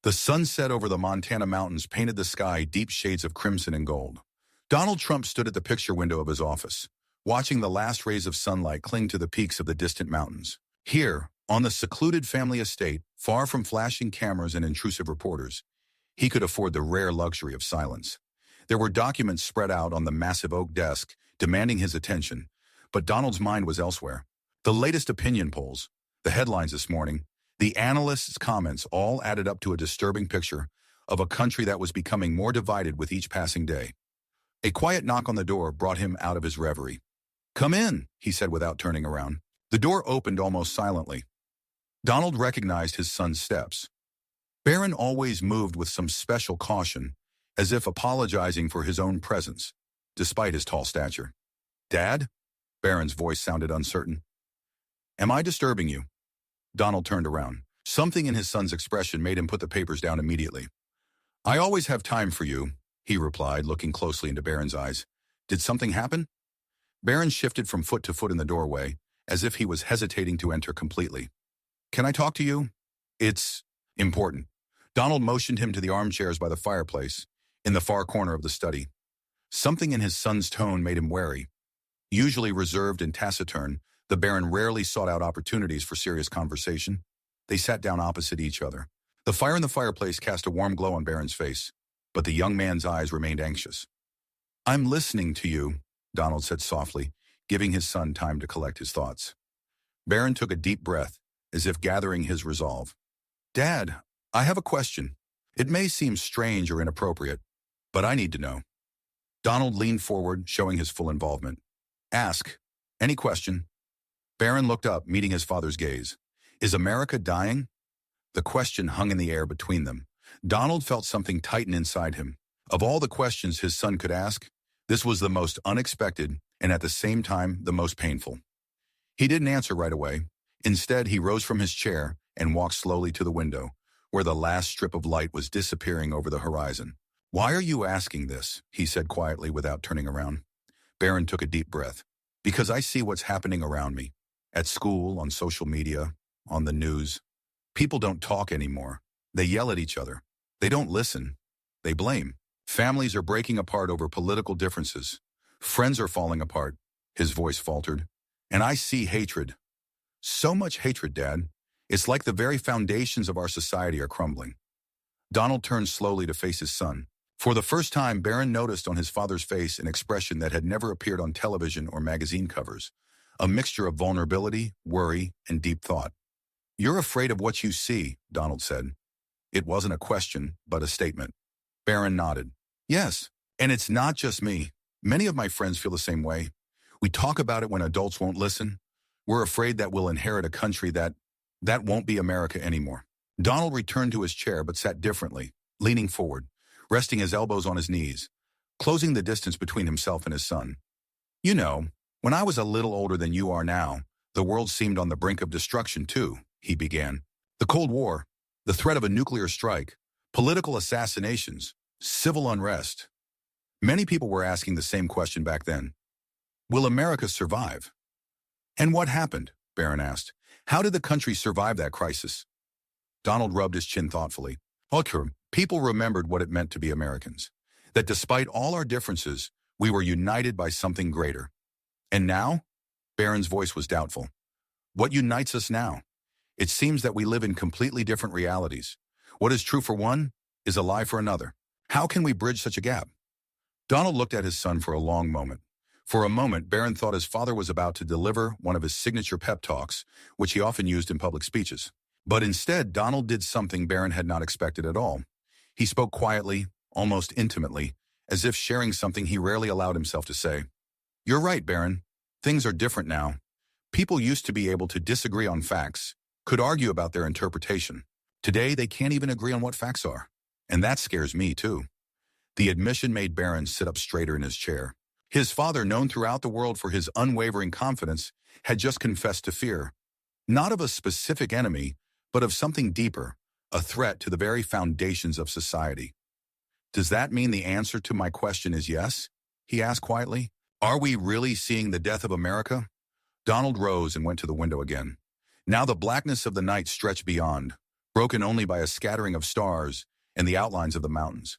The sunset over the Montana mountains painted the sky deep shades of crimson and gold. Donald Trump stood at the picture window of his office, watching the last rays of sunlight cling to the peaks of the distant mountains. Here, on the secluded family estate, far from flashing cameras and intrusive reporters, he could afford the rare luxury of silence. There were documents spread out on the massive oak desk, demanding his attention, but Donald's mind was elsewhere. The latest opinion polls, the headlines this morning, the analysts' comments all added up to a disturbing picture of a country that was becoming more divided with each passing day. A quiet knock on the door brought him out of his reverie. "Come in," he said without turning around. The door opened almost silently. Donald recognized his son's steps. Barron always moved with some special caution, as if apologizing for his own presence, despite his tall stature. "Dad?" Barron's voice sounded uncertain. "Am I disturbing you?" Donald turned around. Something in his son's expression made him put the papers down immediately. "I always have time for you," he replied, looking closely into Barron's eyes. "Did something happen?" Barron shifted from foot to foot in the doorway, as if he was hesitating to enter completely. "Can I talk to you?" "It's important." Donald motioned him to the armchairs by the fireplace, in the far corner of the study. Something in his son's tone made him wary. Usually reserved and taciturn, the Baron rarely sought out opportunities for serious conversation. They sat down opposite each other. The fire in the fireplace cast a warm glow on Barron's face, but the young man's eyes remained anxious. "I'm listening to you," Donald said softly, giving his son time to collect his thoughts. Barron took a deep breath, as if gathering his resolve. "Dad, I have a question. It may seem strange or inappropriate, but I need to know." Donald leaned forward, showing his full involvement. "Ask. Any question." Barron looked up, meeting his father's gaze. "Is America dying?" The question hung in the air between them. Donald felt something tighten inside him. Of all the questions his son could ask, this was the most unexpected and at the same time the most painful. He didn't answer right away. Instead, he rose from his chair and walked slowly to the window, where the last strip of light was disappearing over the horizon. "Why are you asking this?" he said quietly without turning around. Barron took a deep breath. "Because I see what's happening around me. At school, on social media, on the news. People don't talk anymore. They yell at each other. They don't listen. They blame. Families are breaking apart over political differences. Friends are falling apart." His voice faltered. "And I see hatred. So much hatred, Dad. It's like the very foundations of our society are crumbling." Donald turned slowly to face his son. For the first time, Barron noticed on his father's face an expression that had never appeared on television or magazine covers, a mixture of vulnerability, worry, and deep thought. "You're afraid of what you see," Donald said. It wasn't a question, but a statement. Barron nodded. "Yes, and it's not just me. Many of my friends feel the same way. We talk about it when adults won't listen. We're afraid that we'll inherit a country that won't be America anymore." Donald returned to his chair but sat differently, leaning forward, resting his elbows on his knees, closing the distance between himself and his son. "You know, when I was a little older than you are now, the world seemed on the brink of destruction too," he began. "The Cold War, the threat of a nuclear strike, political assassinations, civil unrest. Many people were asking the same question back then. Will America survive?" "And what happened?" Barron asked. "How did the country survive that crisis?" Donald rubbed his chin thoughtfully. "Okay, people remembered what it meant to be Americans. That despite all our differences, we were united by something greater. And now?" Barron's voice was doubtful. "What unites us now? It seems that we live in completely different realities. What is true for one is a lie for another. How can we bridge such a gap?" Donald looked at his son for a long moment. For a moment, Barron thought his father was about to deliver one of his signature pep talks, which he often used in public speeches. But instead, Donald did something Barron had not expected at all. He spoke quietly, almost intimately, as if sharing something he rarely allowed himself to say. "You're right, Barron. Things are different now. People used to be able to disagree on facts, could argue about their interpretation. Today, they can't even agree on what facts are. And that scares me, too." The admission made Barron sit up straighter in his chair. His father, known throughout the world for his unwavering confidence, had just confessed to fear. Not of a specific enemy, but of something deeper, a threat to the very foundations of society. "Does that mean the answer to my question is yes?" he asked quietly. "Are we really seeing the death of America?" Donald rose and went to the window again. Now the blackness of the night stretched beyond, broken only by a scattering of stars and the outlines of the mountains.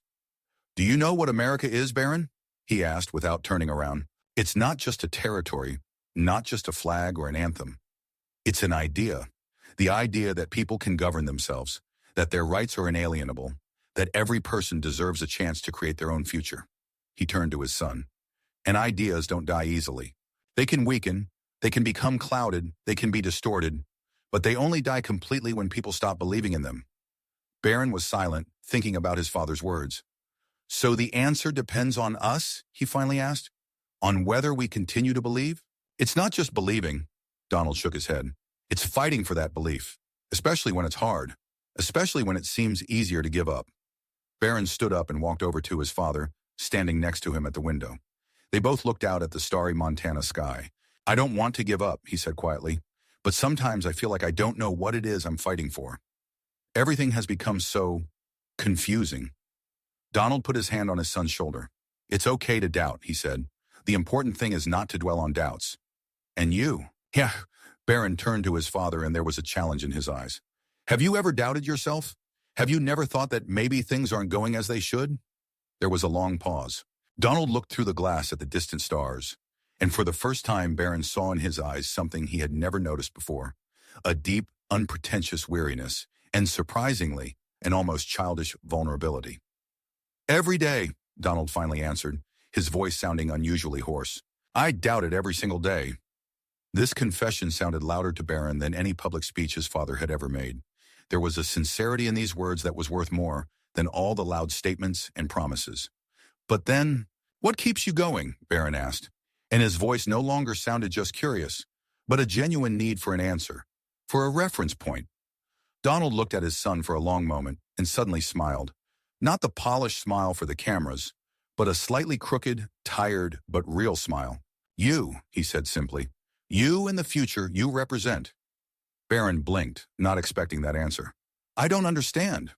"Do you know what America is, Baron?" he asked without turning around. "It's not just a territory, not just a flag or an anthem. It's an idea. The idea that people can govern themselves, that their rights are inalienable, that every person deserves a chance to create their own future." He turned to his son. "And ideas don't die easily. They can weaken, they can become clouded, they can be distorted, but they only die completely when people stop believing in them." Baron was silent, thinking about his father's words. "So the answer depends on us?" he finally asked. "On whether we continue to believe?" "It's not just believing," Donald shook his head. "It's fighting for that belief, especially when it's hard, especially when it seems easier to give up." Baron stood up and walked over to his father, standing next to him at the window. They both looked out at the starry Montana sky. "I don't want to give up," he said quietly, "but sometimes I feel like I don't know what it is I'm fighting for. Everything has become so confusing." Donald put his hand on his son's shoulder. "It's okay to doubt," he said. "The important thing is not to dwell on doubts." "And you?" "Yeah." Baron turned to his father and there was a challenge in his eyes. "Have you ever doubted yourself? Have you never thought that maybe things aren't going as they should?" There was a long pause. Donald looked through the glass at the distant stars, and for the first time Baron saw in his eyes something he had never noticed before, a deep, unpretentious weariness, and surprisingly, an almost childish vulnerability. "Every day," Donald finally answered, his voice sounding unusually hoarse. "I doubt it every single day." This confession sounded louder to Baron than any public speech his father had ever made. There was a sincerity in these words that was worth more than all the loud statements and promises. "But then, what keeps you going?" Baron asked, and his voice no longer sounded just curious, but a genuine need for an answer, for a reference point. Donald looked at his son for a long moment and suddenly smiled. Not the polished smile for the cameras, but a slightly crooked, tired, but real smile. "You," he said simply. "You and the future you represent." Baron blinked, not expecting that answer. "I don't understand."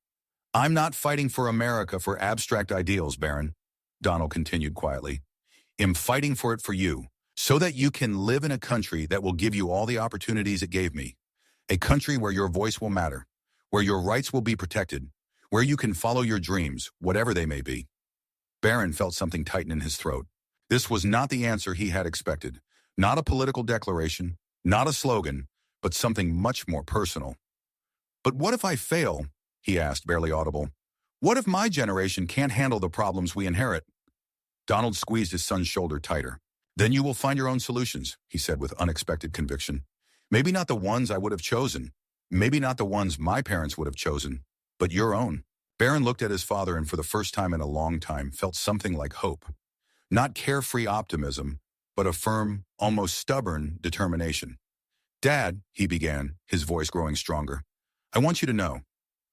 "I'm not fighting for America for abstract ideals, Baron," Donald continued quietly. "I'm fighting for it for you, so that you can live in a country that will give you all the opportunities it gave me. A country where your voice will matter, where your rights will be protected, where you can follow your dreams, whatever they may be." Baron felt something tighten in his throat. This was not the answer he had expected. Not a political declaration, not a slogan, but something much more personal. "But what if I fail?" he asked, barely audible. "What if my generation can't handle the problems we inherit?" Donald squeezed his son's shoulder tighter. "Then you will find your own solutions," he said with unexpected conviction. "Maybe not the ones I would have chosen. Maybe not the ones my parents would have chosen, but your own." Baron looked at his father and for the first time in a long time felt something like hope. Not carefree optimism, but a firm, almost stubborn determination. "Dad," he began, his voice growing stronger, "I want you to know,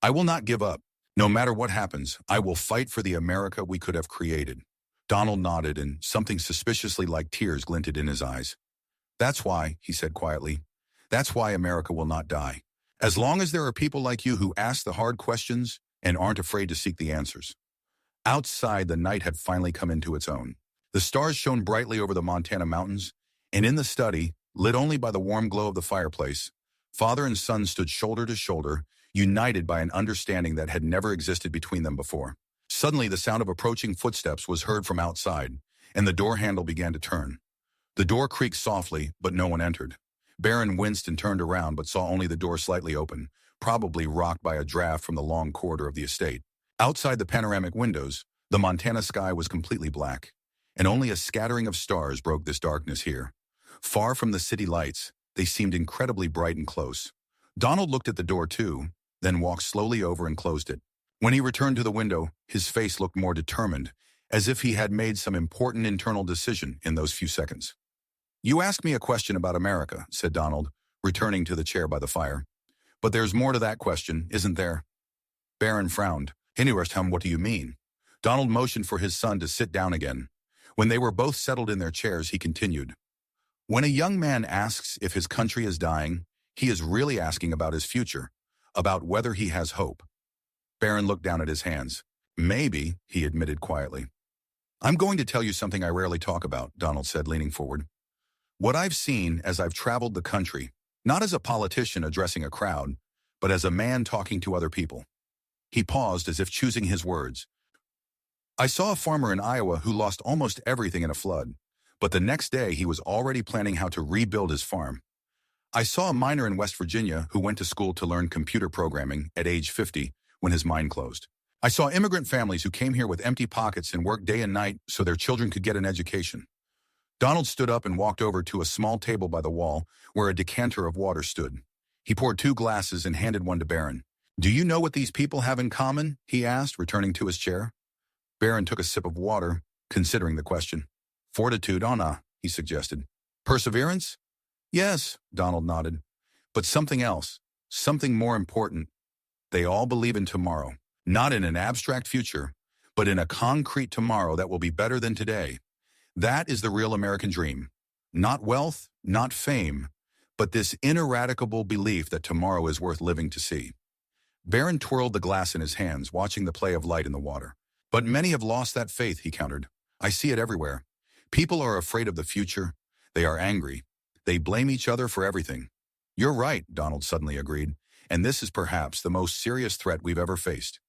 I will not give up. No matter what happens, I will fight for the America we could have created." Donald nodded and something suspiciously like tears glinted in his eyes. "That's why," he said quietly, "that's why America will not die. As long as there are people like you who ask the hard questions and aren't afraid to seek the answers." Outside, the night had finally come into its own. The stars shone brightly over the Montana mountains, and in the study, lit only by the warm glow of the fireplace, father and son stood shoulder to shoulder, united by an understanding that had never existed between them before. Suddenly, the sound of approaching footsteps was heard from outside, and the door handle began to turn. The door creaked softly, but no one entered. Baron winced and turned around, but saw only the door slightly open, probably rocked by a draft from the long corridor of the estate. Outside the panoramic windows, the Montana sky was completely black, and only a scattering of stars broke this darkness here. Far from the city lights, they seemed incredibly bright and close. Donald looked at the door too, then walked slowly over and closed it. When he returned to the window, his face looked more determined, as if he had made some important internal decision in those few seconds. "You asked me a question about America," said Donald, returning to the chair by the fire. "But there's more to that question, isn't there?" Baron frowned. "Hindurstam, what do you mean?" Donald motioned for his son to sit down again. When they were both settled in their chairs, he continued. "When a young man asks if his country is dying, he is really asking about his future, about whether he has hope." Baron looked down at his hands. "Maybe," he admitted quietly. "I'm going to tell you something I rarely talk about," Donald said, leaning forward. "What I've seen as I've traveled the country, not as a politician addressing a crowd, but as a man talking to other people. He paused as if choosing his words. I saw a farmer in Iowa who lost almost everything in a flood, but the next day he was already planning how to rebuild his farm. I saw a miner in West Virginia who went to school to learn computer programming at age 50 when his mine closed. I saw immigrant families who came here with empty pockets and worked day and night so their children could get an education. Donald stood up and walked over to a small table by the wall where a decanter of water stood. He poured 2 glasses and handed one to Barron. Do you know what these people have in common? He asked, returning to his chair. Barron took a sip of water, considering the question. Fortitude, Anna, he suggested. Perseverance? Yes, Donald nodded. But something else, something more important. They all believe in tomorrow, not in an abstract future, but in a concrete tomorrow that will be better than today. That is the real American dream. Not wealth, not fame, but this ineradicable belief that tomorrow is worth living to see. Barron twirled the glass in his hands, watching the play of light in the water. But many have lost that faith, he countered. I see it everywhere. People are afraid of the future. They are angry. They blame each other for everything. You're right, Donald suddenly agreed, and this is perhaps the most serious threat we've ever faced.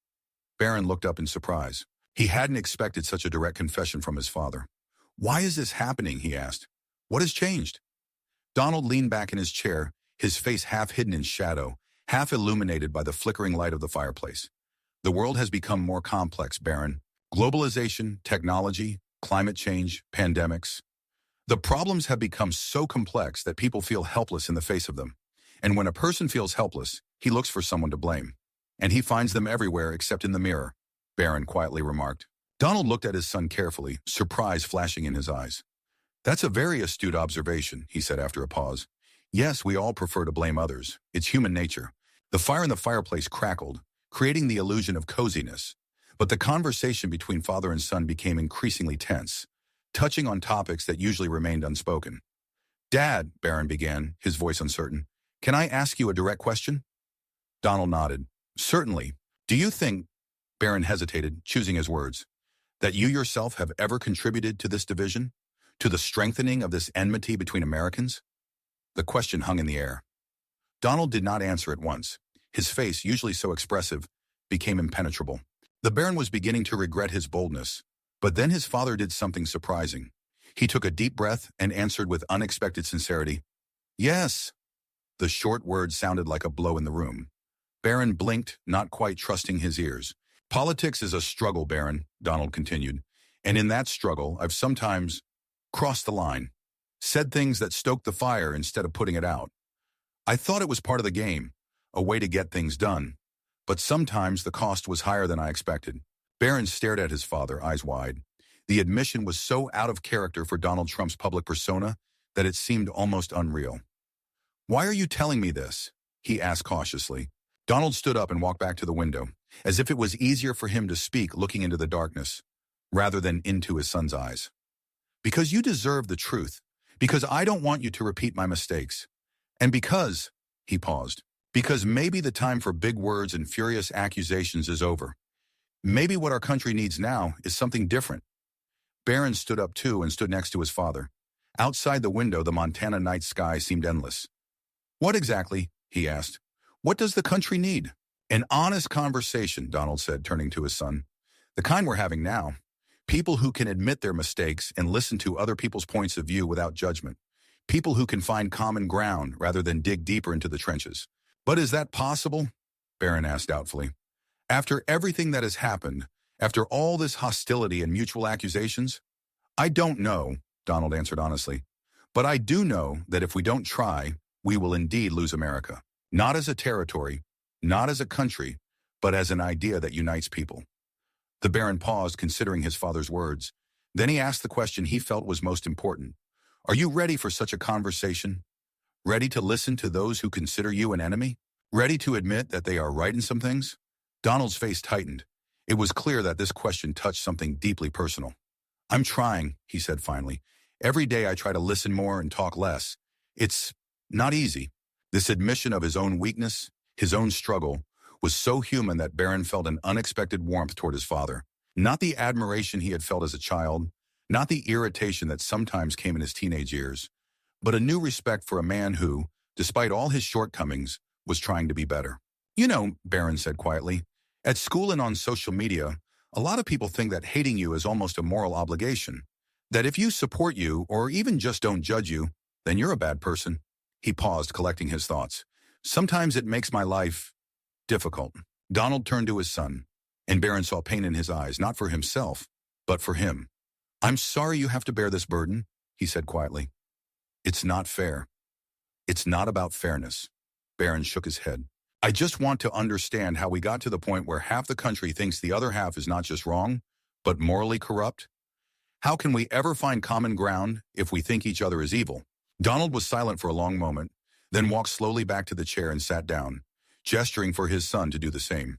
Barron looked up in surprise. He hadn't expected such a direct confession from his father. Why is this happening, he asked. What has changed? Donald leaned back in his chair, his face half hidden in shadow, half illuminated by the flickering light of the fireplace. The world has become more complex, Barron. Globalization, technology, climate change, pandemics. The problems have become so complex that people feel helpless in the face of them. And when a person feels helpless, he looks for someone to blame. And he finds them everywhere except in the mirror, Barron quietly remarked. Donald looked at his son carefully, surprise flashing in his eyes. That's a very astute observation, he said after a pause. Yes, we all prefer to blame others. It's human nature. The fire in the fireplace crackled, creating the illusion of coziness. But the conversation between father and son became increasingly tense, touching on topics that usually remained unspoken. Dad, Barron began, his voice uncertain, can I ask you a direct question? Donald nodded. Certainly. Do you think, Barron hesitated, choosing his words, that you yourself have ever contributed to this division? To the strengthening of this enmity between Americans? The question hung in the air. Donald did not answer at once. His face, usually so expressive, became impenetrable. The Baron was beginning to regret his boldness, but then his father did something surprising. He took a deep breath and answered with unexpected sincerity. Yes. The short word sounded like a blow in the room. Baron blinked, not quite trusting his ears. Politics is a struggle, Baron, Donald continued, and in that struggle, I've sometimes crossed the line, said things that stoked the fire instead of putting it out. I thought it was part of the game, a way to get things done, but sometimes the cost was higher than I expected. Barron stared at his father, eyes wide. The admission was so out of character for Donald Trump's public persona that it seemed almost unreal. Why are you telling me this? He asked cautiously. Donald stood up and walked back to the window, as if it was easier for him to speak looking into the darkness, rather than into his son's eyes. Because you deserve the truth. Because I don't want you to repeat my mistakes. And because, he paused, because maybe the time for big words and furious accusations is over. Maybe what our country needs now is something different. Barron stood up too and stood next to his father. Outside the window, the Montana night sky seemed endless. What exactly? He asked. What does the country need? An honest conversation, Donald said, turning to his son. The kind we're having now. People who can admit their mistakes and listen to other people's points of view without judgment. People who can find common ground rather than dig deeper into the trenches. But is that possible? Barron asked doubtfully. After everything that has happened, after all this hostility and mutual accusations? I don't know, Donald answered honestly. But I do know that if we don't try, we will indeed lose America. Not as a territory, not as a country, but as an idea that unites people. The Baron paused, considering his father's words. Then he asked the question he felt was most important. Are you ready for such a conversation? Ready to listen to those who consider you an enemy? Ready to admit that they are right in some things? Donald's face tightened. It was clear that this question touched something deeply personal. I'm trying, he said finally. Every day I try to listen more and talk less. It's not easy. This admission of his own weakness, his own struggle, was so human that Barron felt an unexpected warmth toward his father. Not the admiration he had felt as a child, not the irritation that sometimes came in his teenage years, but a new respect for a man who, despite all his shortcomings, was trying to be better. You know, Barron said quietly, at school and on social media, a lot of people think that hating you is almost a moral obligation. That if you support you or even just don't judge you, then you're a bad person. He paused, collecting his thoughts. Sometimes it makes my life difficult. Donald turned to his son, and Barron saw pain in his eyes, not for himself, but for him. I'm sorry you have to bear this burden, he said quietly. It's not fair. It's not about fairness. Barron shook his head. I just want to understand how we got to the point where half the country thinks the other half is not just wrong, but morally corrupt. How can we ever find common ground if we think each other is evil? Donald was silent for a long moment, then walked slowly back to the chair and sat down, gesturing for his son to do the same.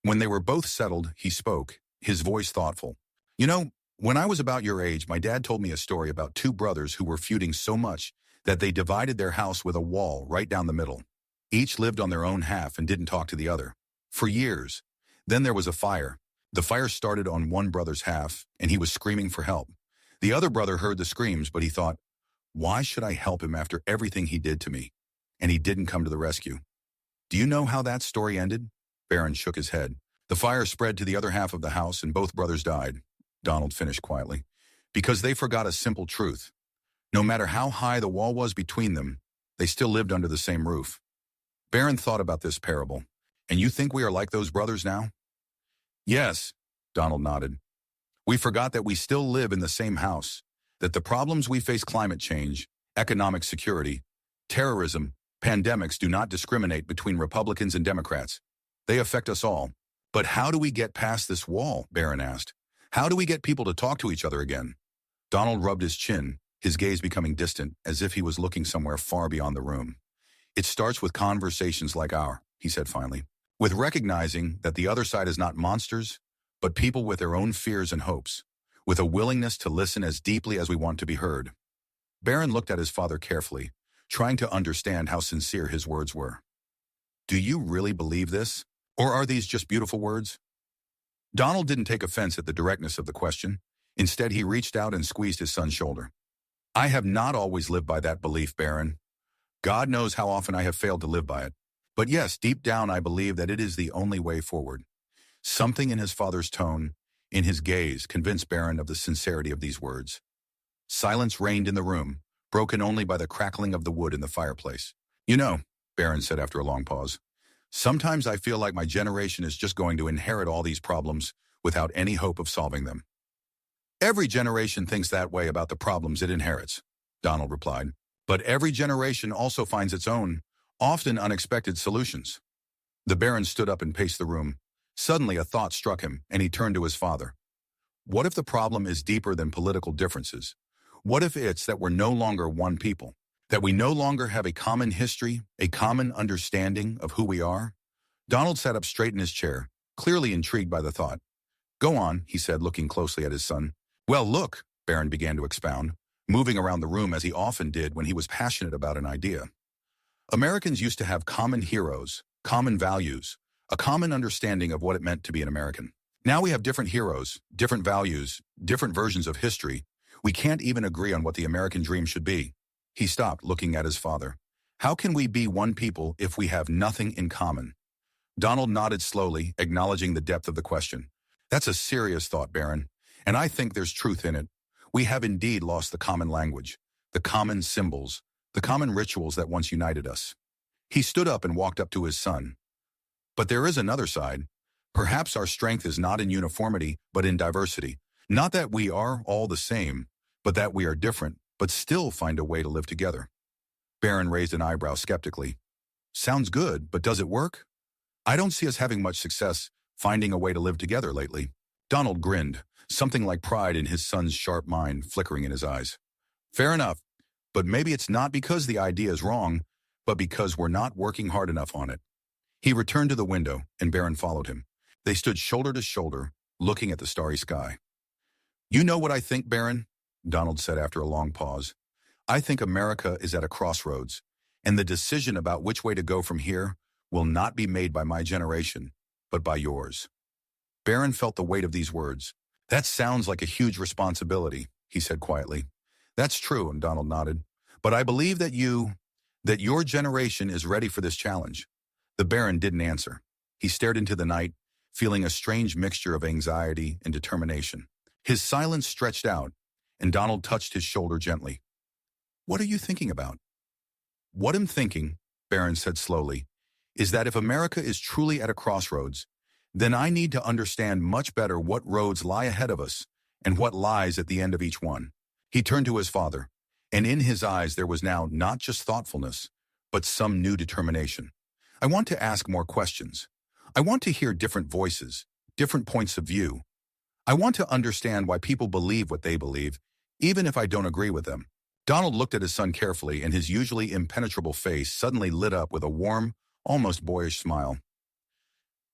When they were both settled, he spoke, his voice thoughtful. You know, when I was about your age, my dad told me a story about two brothers who were feuding so much that they divided their house with a wall right down the middle. Each lived on their own half and didn't talk to the other. For years. Then there was a fire. The fire started on one brother's half, and he was screaming for help. The other brother heard the screams, but he thought, why should I help him after everything he did to me? And he didn't come to the rescue. Do you know how that story ended? Barron shook his head. The fire spread to the other half of the house, and both brothers died. Donald finished quietly. Because they forgot a simple truth. No matter how high the wall was between them, they still lived under the same roof. Barron thought about this parable. And you think we are like those brothers now? Yes, Donald nodded. We forgot that we still live in the same house, that the problems we face, climate change, economic security, terrorism, pandemics, do not discriminate between Republicans and Democrats. They affect us all. But how do we get past this wall? Barron asked. How do we get people to talk to each other again? Donald rubbed his chin, his gaze becoming distant, as if he was looking somewhere far beyond the room. It starts with conversations like ours, he said finally, with recognizing that the other side is not monsters, but people with their own fears and hopes, with a willingness to listen as deeply as we want to be heard. Barron looked at his father carefully, trying to understand how sincere his words were. Do you really believe this? Or are these just beautiful words? Donald didn't take offense at the directness of the question. Instead, he reached out and squeezed his son's shoulder. I have not always lived by that belief, Barron. God knows how often I have failed to live by it. But yes, deep down I believe that it is the only way forward. Something in his father's tone, in his gaze, convinced Barron of the sincerity of these words. Silence reigned in the room, broken only by the crackling of the wood in the fireplace. You know, Barron said after a long pause, sometimes I feel like my generation is just going to inherit all these problems without any hope of solving them. Every generation thinks that way about the problems it inherits, Donald replied. But every generation also finds its own, often unexpected solutions. The Baron stood up and paced the room. Suddenly a thought struck him, and he turned to his father. What if the problem is deeper than political differences? What if it's that we're no longer one people? That we no longer have a common history, a common understanding of who we are? Donald sat up straight in his chair, clearly intrigued by the thought. Go on, he said, looking closely at his son. Well, look, Barron began to expound, moving around the room as he often did when he was passionate about an idea. Americans used to have common heroes, common values, a common understanding of what it meant to be an American. Now we have different heroes, different values, different versions of history. We can't even agree on what the American dream should be. He stopped, looking at his father. How can we be one people if we have nothing in common? Donald nodded slowly, acknowledging the depth of the question. That's a serious thought, Barron, and I think there's truth in it. We have indeed lost the common language, the common symbols, the common rituals that once united us. He stood up and walked up to his son. But there is another side. Perhaps our strength is not in uniformity, but in diversity. Not that we are all the same, but that we are different, but still find a way to live together. Barron raised an eyebrow skeptically. Sounds good, but does it work? I don't see us having much success finding a way to live together lately. Donald grinned, something like pride in his son's sharp mind flickering in his eyes. Fair enough, but maybe it's not because the idea is wrong, but because we're not working hard enough on it. He returned to the window, and Barron followed him. They stood shoulder to shoulder, looking at the starry sky. You know what I think, Barron? Donald said after a long pause. I think America is at a crossroads, and the decision about which way to go from here will not be made by my generation, but by yours. Barron felt the weight of these words. That sounds like a huge responsibility, he said quietly. That's true, and Donald nodded. But I believe that your generation is ready for this challenge. The Baron didn't answer. He stared into the night, feeling a strange mixture of anxiety and determination. His silence stretched out, and Donald touched his shoulder gently. "What are you thinking about?" "What I'm thinking," Baron said slowly, "is that if America is truly at a crossroads, then I need to understand much better what roads lie ahead of us and what lies at the end of each one." He turned to his father, and in his eyes there was now not just thoughtfulness, but some new determination. "I want to ask more questions. I want to hear different voices, different points of view. I want to understand why people believe what they believe, even if I don't agree with them." Donald looked at his son carefully, and his usually impenetrable face suddenly lit up with a warm, almost boyish smile.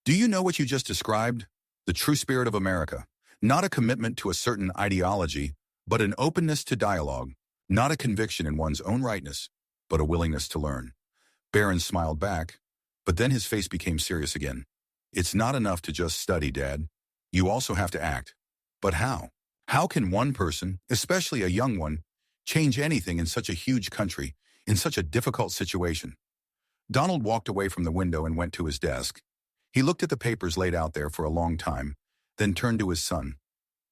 "Do you know what you just described? The true spirit of America. Not a commitment to a certain ideology, but an openness to dialogue. Not a conviction in one's own rightness, but a willingness to learn." Barron smiled back, but then his face became serious again. "It's not enough to just study, Dad. You also have to act. But how? How can one person, especially a young one, change anything in such a huge country, in such a difficult situation?" Donald walked away from the window and went to his desk. He looked at the papers laid out there for a long time, then turned to his son.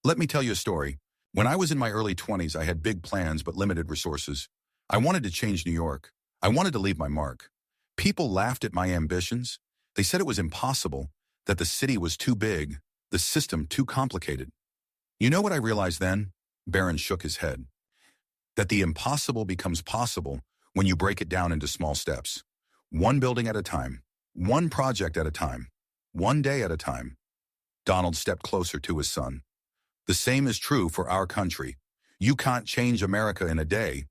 "Let me tell you a story. When I was in my early 20s, I had big plans but limited resources. I wanted to change New York. I wanted to leave my mark. People laughed at my ambitions. They said it was impossible, that the city was too big, the system too complicated. You know what I realized then?" Barron shook his head. "That the impossible becomes possible when you break it down into small steps. One building at a time, one project at a time, one day at a time." Donald stepped closer to his son. "The same is true for our country. You can't change America in a day,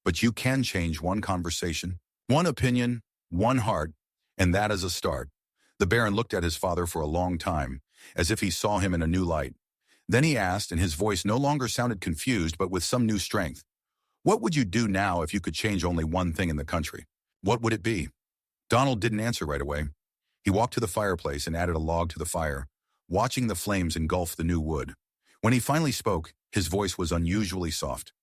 but you can change one conversation, one opinion, one heart, and that is a start." The Baron looked at his father for a long time, as if he saw him in a new light. Then he asked, and his voice no longer sounded confused but with some new strength, "What would you do now if you could change only one thing in the country? What would it be?" Donald didn't answer right away. He walked to the fireplace and added a log to the fire, watching the flames engulf the new wood. When he finally spoke, his voice was unusually soft.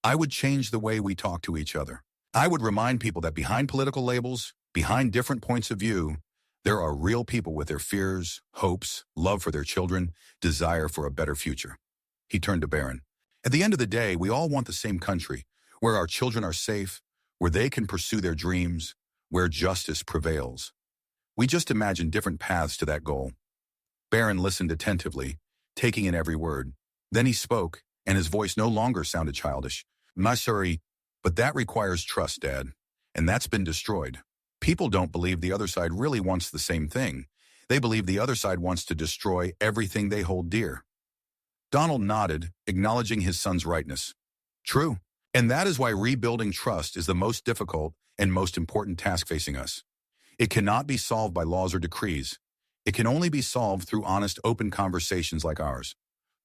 "I would change the way we talk to each other. I would remind people that behind political labels, behind different points of view, there are real people with their fears, hopes, love for their children, desire for a better future." He turned to Barron. "At the end of the day, we all want the same country, where our children are safe, where they can pursue their dreams, where justice prevails. We just imagine different paths to that goal." Barron listened attentively, taking in every word. Then he spoke, and his voice no longer sounded childish. "My sorry, but that requires trust, Dad, and that's been destroyed. People don't believe the other side really wants the same thing. They believe the other side wants to destroy everything they hold dear." Donald nodded, acknowledging his son's rightness. "True, and that is why rebuilding trust is the most difficult and most important task facing us. It cannot be solved by laws or decrees. It can only be solved through honest, open conversations like ours."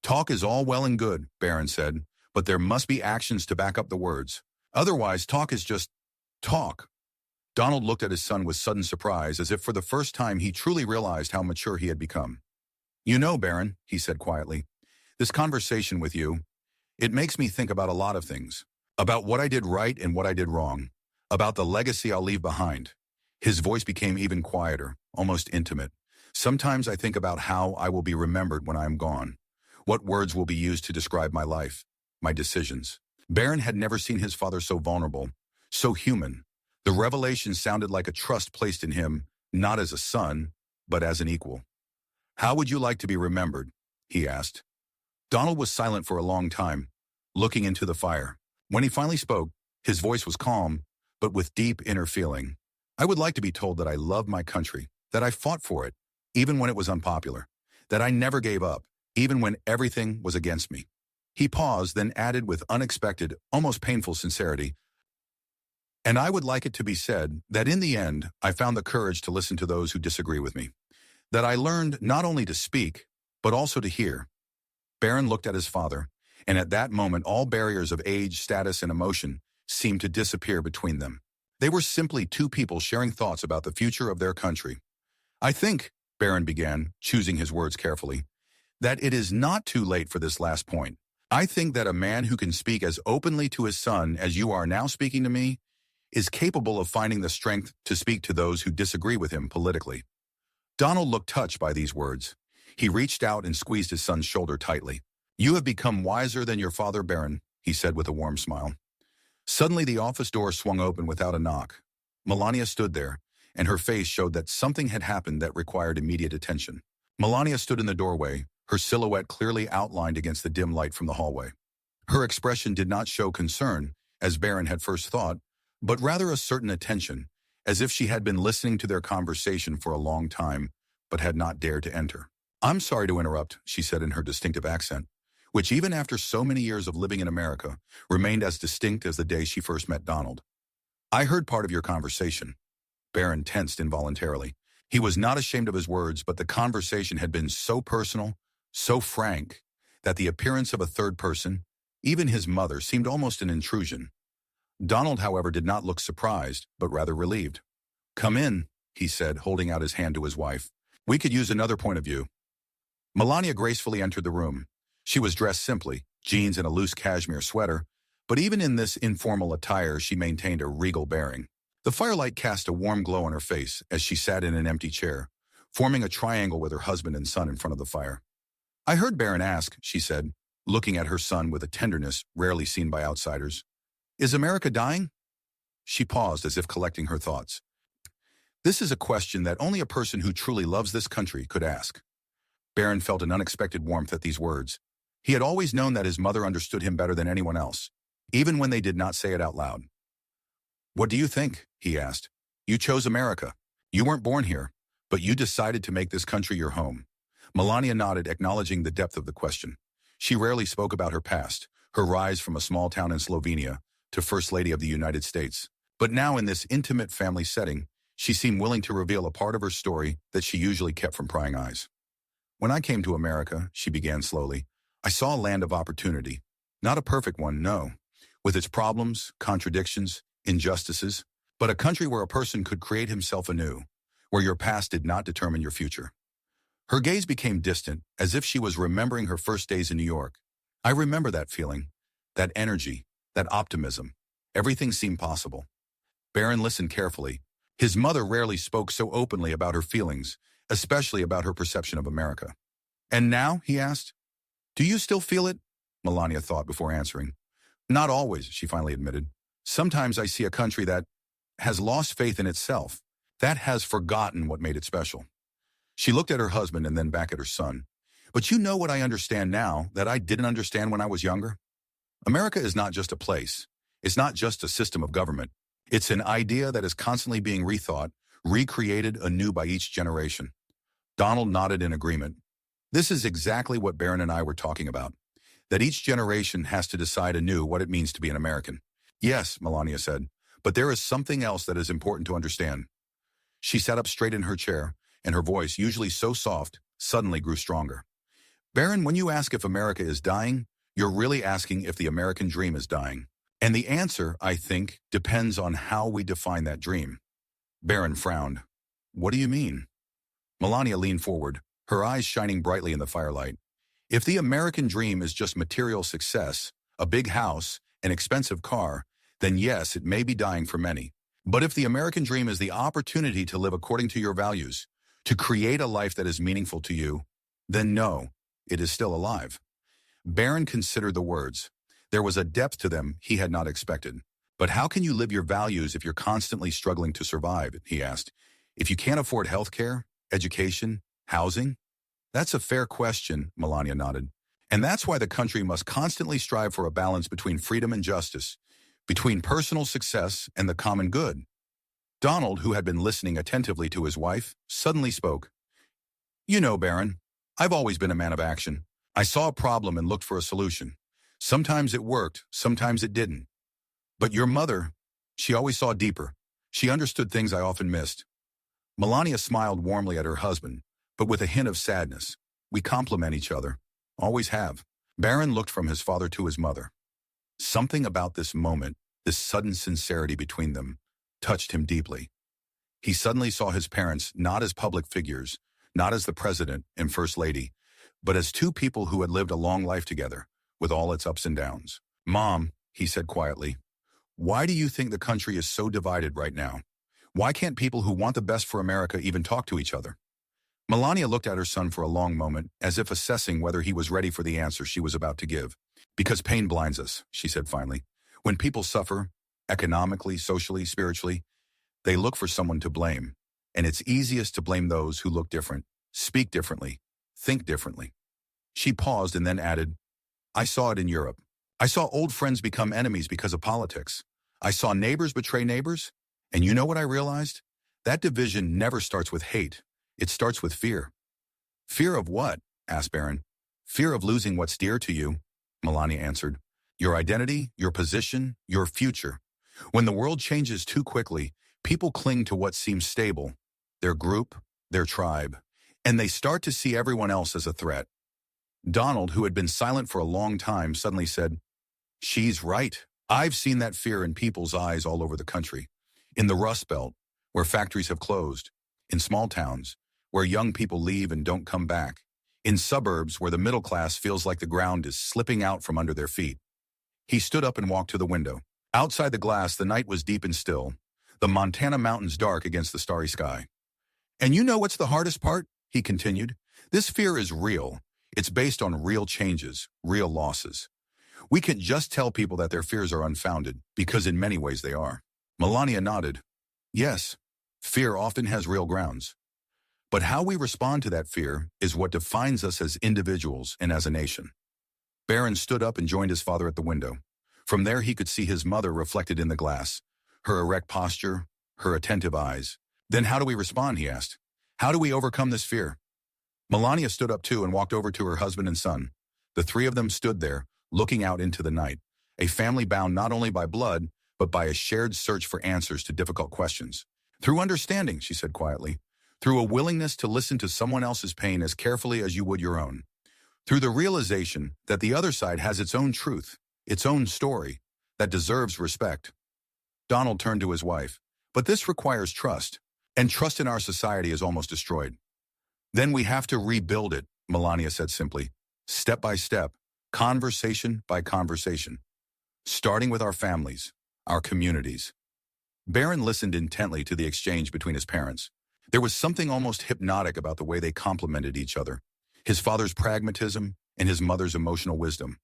"Talk is all well and good," Barron said, "but there must be actions to back up the words. Otherwise, talk is just talk." Donald looked at his son with sudden surprise, as if for the first time he truly realized how mature he had become. "You know, Barron," he said quietly, "this conversation with you, it makes me think about a lot of things. About what I did right and what I did wrong. About the legacy I'll leave behind." His voice became even quieter, almost intimate. "Sometimes I think about how I will be remembered when I am gone. What words will be used to describe my life, my decisions." Barron had never seen his father so vulnerable, so human. The revelation sounded like a trust placed in him, not as a son, but as an equal. "How would you like to be remembered?" he asked. Donald was silent for a long time, looking into the fire. When he finally spoke, his voice was calm, but with deep inner feeling. "I would like to be told that I love my country, that I fought for it, even when it was unpopular, that I never gave up, even when everything was against me." He paused, then added with unexpected, almost painful sincerity, "And I would like it to be said that in the end, I found the courage to listen to those who disagree with me. That I learned not only to speak, but also to hear." Barron looked at his father, and at that moment all barriers of age, status, and emotion seemed to disappear between them. They were simply two people sharing thoughts about the future of their country. "I think," Barron began, choosing his words carefully, "that it is not too late for this last point. I think that a man who can speak as openly to his son as you are now speaking to me, is capable of finding the strength to speak to those who disagree with him politically. Donald looked touched by these words. He reached out and squeezed his son's shoulder tightly. "You have become wiser than your father, Baron," he said with a warm smile. Suddenly, the office door swung open without a knock. Melania stood there, and her face showed that something had happened that required immediate attention. Melania stood in the doorway, her silhouette clearly outlined against the dim light from the hallway. Her expression did not show concern, as Baron had first thought, but rather a certain attention, as if she had been listening to their conversation for a long time, but had not dared to enter. "I'm sorry to interrupt," she said in her distinctive accent, which even after so many years of living in America, remained as distinct as the day she first met Donald. "I heard part of your conversation." Baron tensed involuntarily. He was not ashamed of his words, but the conversation had been so personal, so frank, that the appearance of a third person, even his mother, seemed almost an intrusion. Donald, however, did not look surprised, but rather relieved. "Come in," he said, holding out his hand to his wife. "We could use another point of view." Melania gracefully entered the room. She was dressed simply, jeans and a loose cashmere sweater, but even in this informal attire she maintained a regal bearing. The firelight cast a warm glow on her face as she sat in an empty chair, forming a triangle with her husband and son in front of the fire. "I heard Baron ask," she said, looking at her son with a tenderness rarely seen by outsiders. "Is America dying?" She paused as if collecting her thoughts. This is a question that only a person who truly loves this country could ask. Baron felt an unexpected warmth at these words. He had always known that his mother understood him better than anyone else, even when they did not say it out loud. "What do you think?" he asked. "You chose America. You weren't born here, but you decided to make this country your home." Melania nodded, acknowledging the depth of the question. She rarely spoke about her past, her rise from a small town in Slovenia to First Lady of the United States. But now in this intimate family setting, she seemed willing to reveal a part of her story that she usually kept from prying eyes. "When I came to America," she began slowly, "I saw a land of opportunity. Not a perfect one, no, with its problems, contradictions, injustices, but a country where a person could create himself anew, where your past did not determine your future." Her gaze became distant, as if she was remembering her first days in New York. "I remember that feeling, that energy, that optimism. Everything seemed possible." Baron listened carefully. His mother rarely spoke so openly about her feelings, especially about her perception of America. "And now?" he asked. "Do you still feel it?" Melania thought before answering. "Not always," she finally admitted. "Sometimes I see a country that has lost faith in itself, that has forgotten what made it special." She looked at her husband and then back at her son. "But you know what I understand now that I didn't understand when I was younger? America is not just a place. It's not just a system of government. It's an idea that is constantly being rethought, recreated anew by each generation." Donald nodded in agreement. "This is exactly what Baron and I were talking about, that each generation has to decide anew what it means to be an American." "Yes," Melania said, "but there is something else that is important to understand." She sat up straight in her chair, and her voice, usually so soft, suddenly grew stronger. "Baron, when you ask if America is dying, you're really asking if the American dream is dying. And the answer, I think, depends on how we define that dream." Baron frowned. "What do you mean?" Melania leaned forward, her eyes shining brightly in the firelight. "If the American dream is just material success, a big house, an expensive car, then yes, it may be dying for many. But if the American dream is the opportunity to live according to your values, to create a life that is meaningful to you, then no, it is still alive." Baron considered the words. There was a depth to them he had not expected. "But how can you live your values if you're constantly struggling to survive?" he asked. "If you can't afford health care, education, housing?" "That's a fair question," Melania nodded. "And that's why the country must constantly strive for a balance between freedom and justice, between personal success and the common good." Donald, who had been listening attentively to his wife, suddenly spoke. "You know, Baron, I've always been a man of action. I saw a problem and looked for a solution. Sometimes it worked, sometimes it didn't. But your mother, she always saw deeper. She understood things I often missed." Melania smiled warmly at her husband, but with a hint of sadness. "We complement each other. Always have." Baron looked from his father to his mother. Something about this moment, this sudden sincerity between them, touched him deeply. He suddenly saw his parents not as public figures, not as the president and first lady, but as two people who had lived a long life together, with all its ups and downs. "Mom," he said quietly, Why do you think the country is so divided right now? Why can't people who want the best for America even talk to each other? Melania looked at her son for a long moment, as if assessing whether he was ready for the answer she was about to give. Because pain blinds us, she said finally. When people suffer, economically, socially, spiritually, they look for someone to blame. And it's easiest to blame those who look different, speak differently, think differently. She paused and then added, I saw it in Europe. I saw old friends become enemies because of politics. I saw neighbors betray neighbors. And you know what I realized? That division never starts with hate. It starts with fear. Fear of what? Asked Barron. Fear of losing what's dear to you, Melania answered. Your identity, your position, your future. When the world changes too quickly, people cling to what seems stable, their group, their tribe, and they start to see everyone else as a threat. Donald, who had been silent for a long time, suddenly said, She's right. I've seen that fear in people's eyes all over the country. In the Rust Belt, where factories have closed. In small towns, where young people leave and don't come back. In suburbs, where the middle class feels like the ground is slipping out from under their feet. He stood up and walked to the window. Outside the glass, the night was deep and still, the Montana mountains dark against the starry sky. And you know what's the hardest part? He continued. This fear is real. It's based on real changes, real losses. We can just tell people that their fears are unfounded, because in many ways they are. Melania nodded. Yes, fear often has real grounds. But how we respond to that fear is what defines us as individuals and as a nation. Barron stood up and joined his father at the window. From there he could see his mother reflected in the glass, her erect posture, her attentive eyes. Then how do we respond, he asked. How do we overcome this fear? Melania stood up too and walked over to her husband and son. The three of them stood there, looking out into the night, a family bound not only by blood, but by a shared search for answers to difficult questions. Through understanding, she said quietly, through a willingness to listen to someone else's pain as carefully as you would your own, through the realization that the other side has its own truth, its own story, that deserves respect. Donald turned to his wife. But this requires trust, and trust in our society is almost destroyed. Then we have to rebuild it, Melania said simply, step by step, conversation by conversation, starting with our families, our communities. Barron listened intently to the exchange between his parents. There was something almost hypnotic about the way they complemented each other, his father's pragmatism and his mother's emotional wisdom.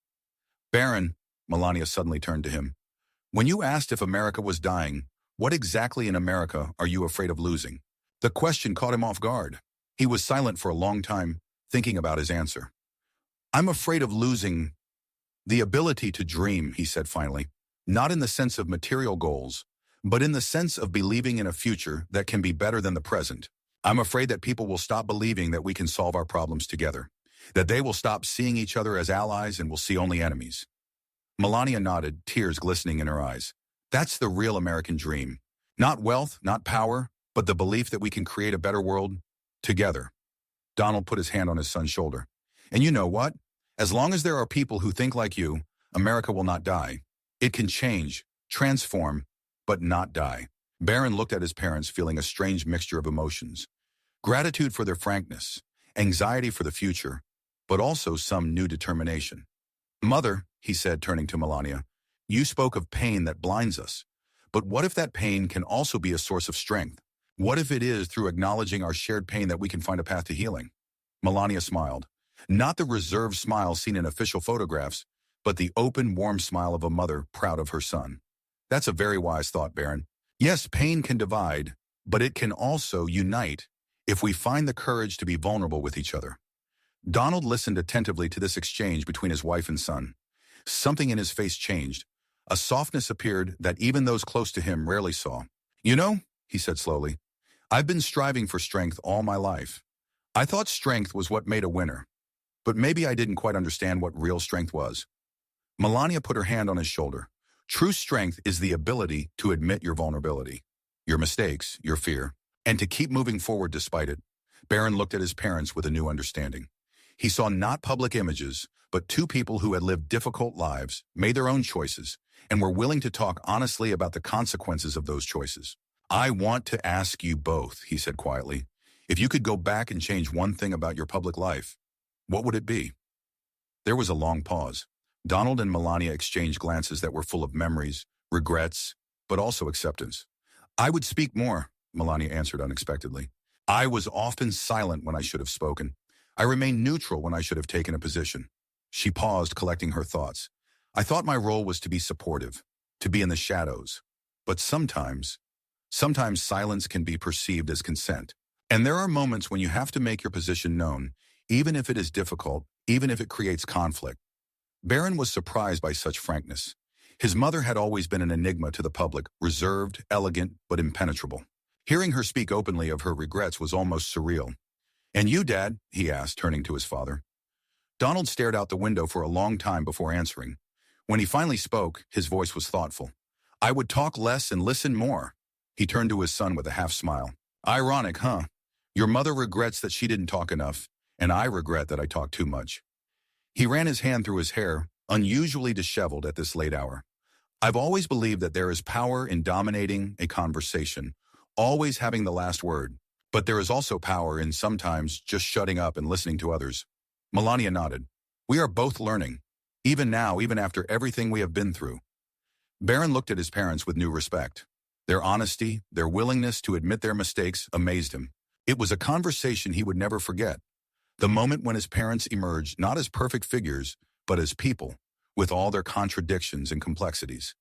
Barron, Melania suddenly turned to him. When you asked if America was dying, what exactly in America are you afraid of losing? The question caught him off guard. He was silent for a long time, thinking about his answer. I'm afraid of losing the ability to dream, he said finally, not in the sense of material goals, but in the sense of believing in a future that can be better than the present. I'm afraid that people will stop believing that we can solve our problems together, that they will stop seeing each other as allies and will see only enemies. Melania nodded, tears glistening in her eyes. That's the real American dream. Not wealth, not power, but the belief that we can create a better world together. Donald put his hand on his son's shoulder. And you know what? As long as there are people who think like you, America will not die. It can change, transform, but not die. Barron looked at his parents, feeling a strange mixture of emotions. Gratitude for their frankness, anxiety for the future, but also some new determination. Mother, he said, turning to Melania, you spoke of pain that blinds us. But what if that pain can also be a source of strength? What if it is through acknowledging our shared pain that we can find a path to healing? Melania smiled. Not the reserved smile seen in official photographs, but the open, warm smile of a mother proud of her son. That's a very wise thought, Barron. Yes, pain can divide, but it can also unite if we find the courage to be vulnerable with each other. Donald listened attentively to this exchange between his wife and son. Something in his face changed. A softness appeared that even those close to him rarely saw. You know, he said slowly, I've been striving for strength all my life. I thought strength was what made a winner. But maybe I didn't quite understand what real strength was. Melania put her hand on his shoulder. True strength is the ability to admit your vulnerability, your mistakes, your fear, and to keep moving forward despite it. Barron looked at his parents with a new understanding. He saw not public images, but two people who had lived difficult lives, made their own choices, and were willing to talk honestly about the consequences of those choices. I want to ask you both, he said quietly, if you could go back and change one thing about your public life, what would it be? There was a long pause. Donald and Melania exchanged glances that were full of memories, regrets, but also acceptance. I would speak more, Melania answered unexpectedly. I was often silent when I should have spoken. I remained neutral when I should have taken a position. She paused, collecting her thoughts. I thought my role was to be supportive, to be in the shadows. But sometimes silence can be perceived as consent. And there are moments when you have to make your position known, even if it is difficult, even if it creates conflict. Barron was surprised by such frankness. His mother had always been an enigma to the public, reserved, elegant, but impenetrable. Hearing her speak openly of her regrets was almost surreal. "And you, Dad?" he asked, turning to his father. Donald stared out the window for a long time before answering. When he finally spoke, his voice was thoughtful. "I would talk less and listen more." He turned to his son with a half-smile. "Ironic, huh? Your mother regrets that she didn't talk enough, and I regret that I talked too much." He ran his hand through his hair, unusually disheveled at this late hour. "I've always believed that there is power in dominating a conversation, always having the last word. But there is also power in sometimes just shutting up and listening to others." Melania nodded. "We are both learning. Even now, even after everything we have been through." Barron looked at his parents with new respect. Their honesty, their willingness to admit their mistakes amazed him. It was a conversation he would never forget. The moment when his parents emerged not as perfect figures, but as people, with all their contradictions and complexities.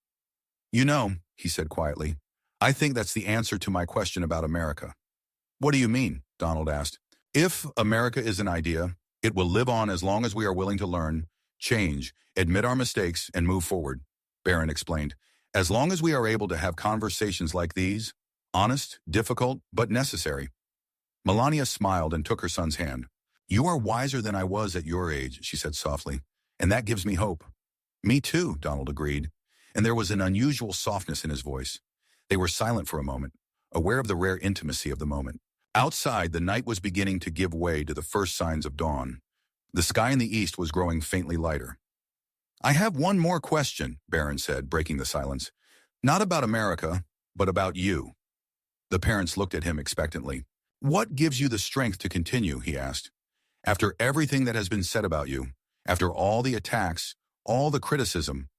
"You know," he said quietly, "I think that's the answer to my question about America." "What do you mean?" Donald asked. "If America is an idea, it will live on as long as we are willing to learn, change, admit our mistakes, and move forward," Barron explained. "As long as we are able to have conversations like these, honest, difficult, but necessary." Melania smiled and took her son's hand. "You are wiser than I was at your age," she said softly, "and that gives me hope." "Me too," Donald agreed, and there was an unusual softness in his voice. They were silent for a moment, aware of the rare intimacy of the moment. Outside, the night was beginning to give way to the first signs of dawn. The sky in the east was growing faintly lighter. "I have one more question," Barron said, breaking the silence. "Not about America, but about you." The parents looked at him expectantly. "What gives you the strength to continue?" he asked. "After everything that has been said about you, after all the attacks, all the criticism,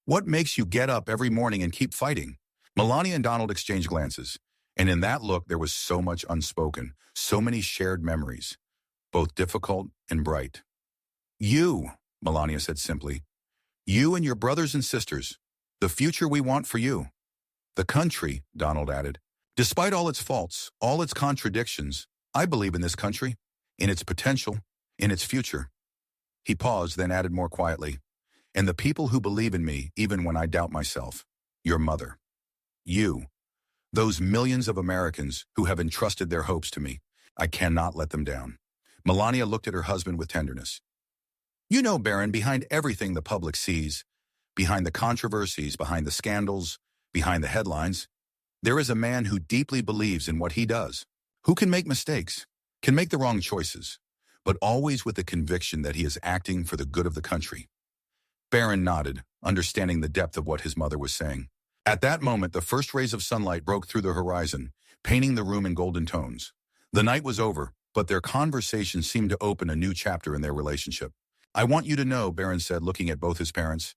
what makes you get up every morning and keep fighting?" Melania and Donald exchanged glances, and in that look there was so much unspoken, so many shared memories, both difficult and bright. "You," Melania said simply. "You and your brothers and sisters. The future we want for you." "The country," Donald added. "Despite all its faults, all its contradictions, I believe in this country, in its potential, in its future." He paused, then added more quietly, "And the people who believe in me, even when I doubt myself. Your mother. You. Those millions of Americans who have entrusted their hopes to me. I cannot let them down." Melania looked at her husband with tenderness. "You know, Barron, behind everything the public sees, behind the controversies, behind the scandals, behind the headlines, there is a man who deeply believes in what he does, who can make mistakes, can make the wrong choices, but always with the conviction that he is acting for the good of the country." Barron nodded, understanding the depth of what his mother was saying. At that moment, the first rays of sunlight broke through the horizon, painting the room in golden tones. The night was over, but their conversation seemed to open a new chapter in their relationship. "I want you to know," Barron said, looking at both his parents,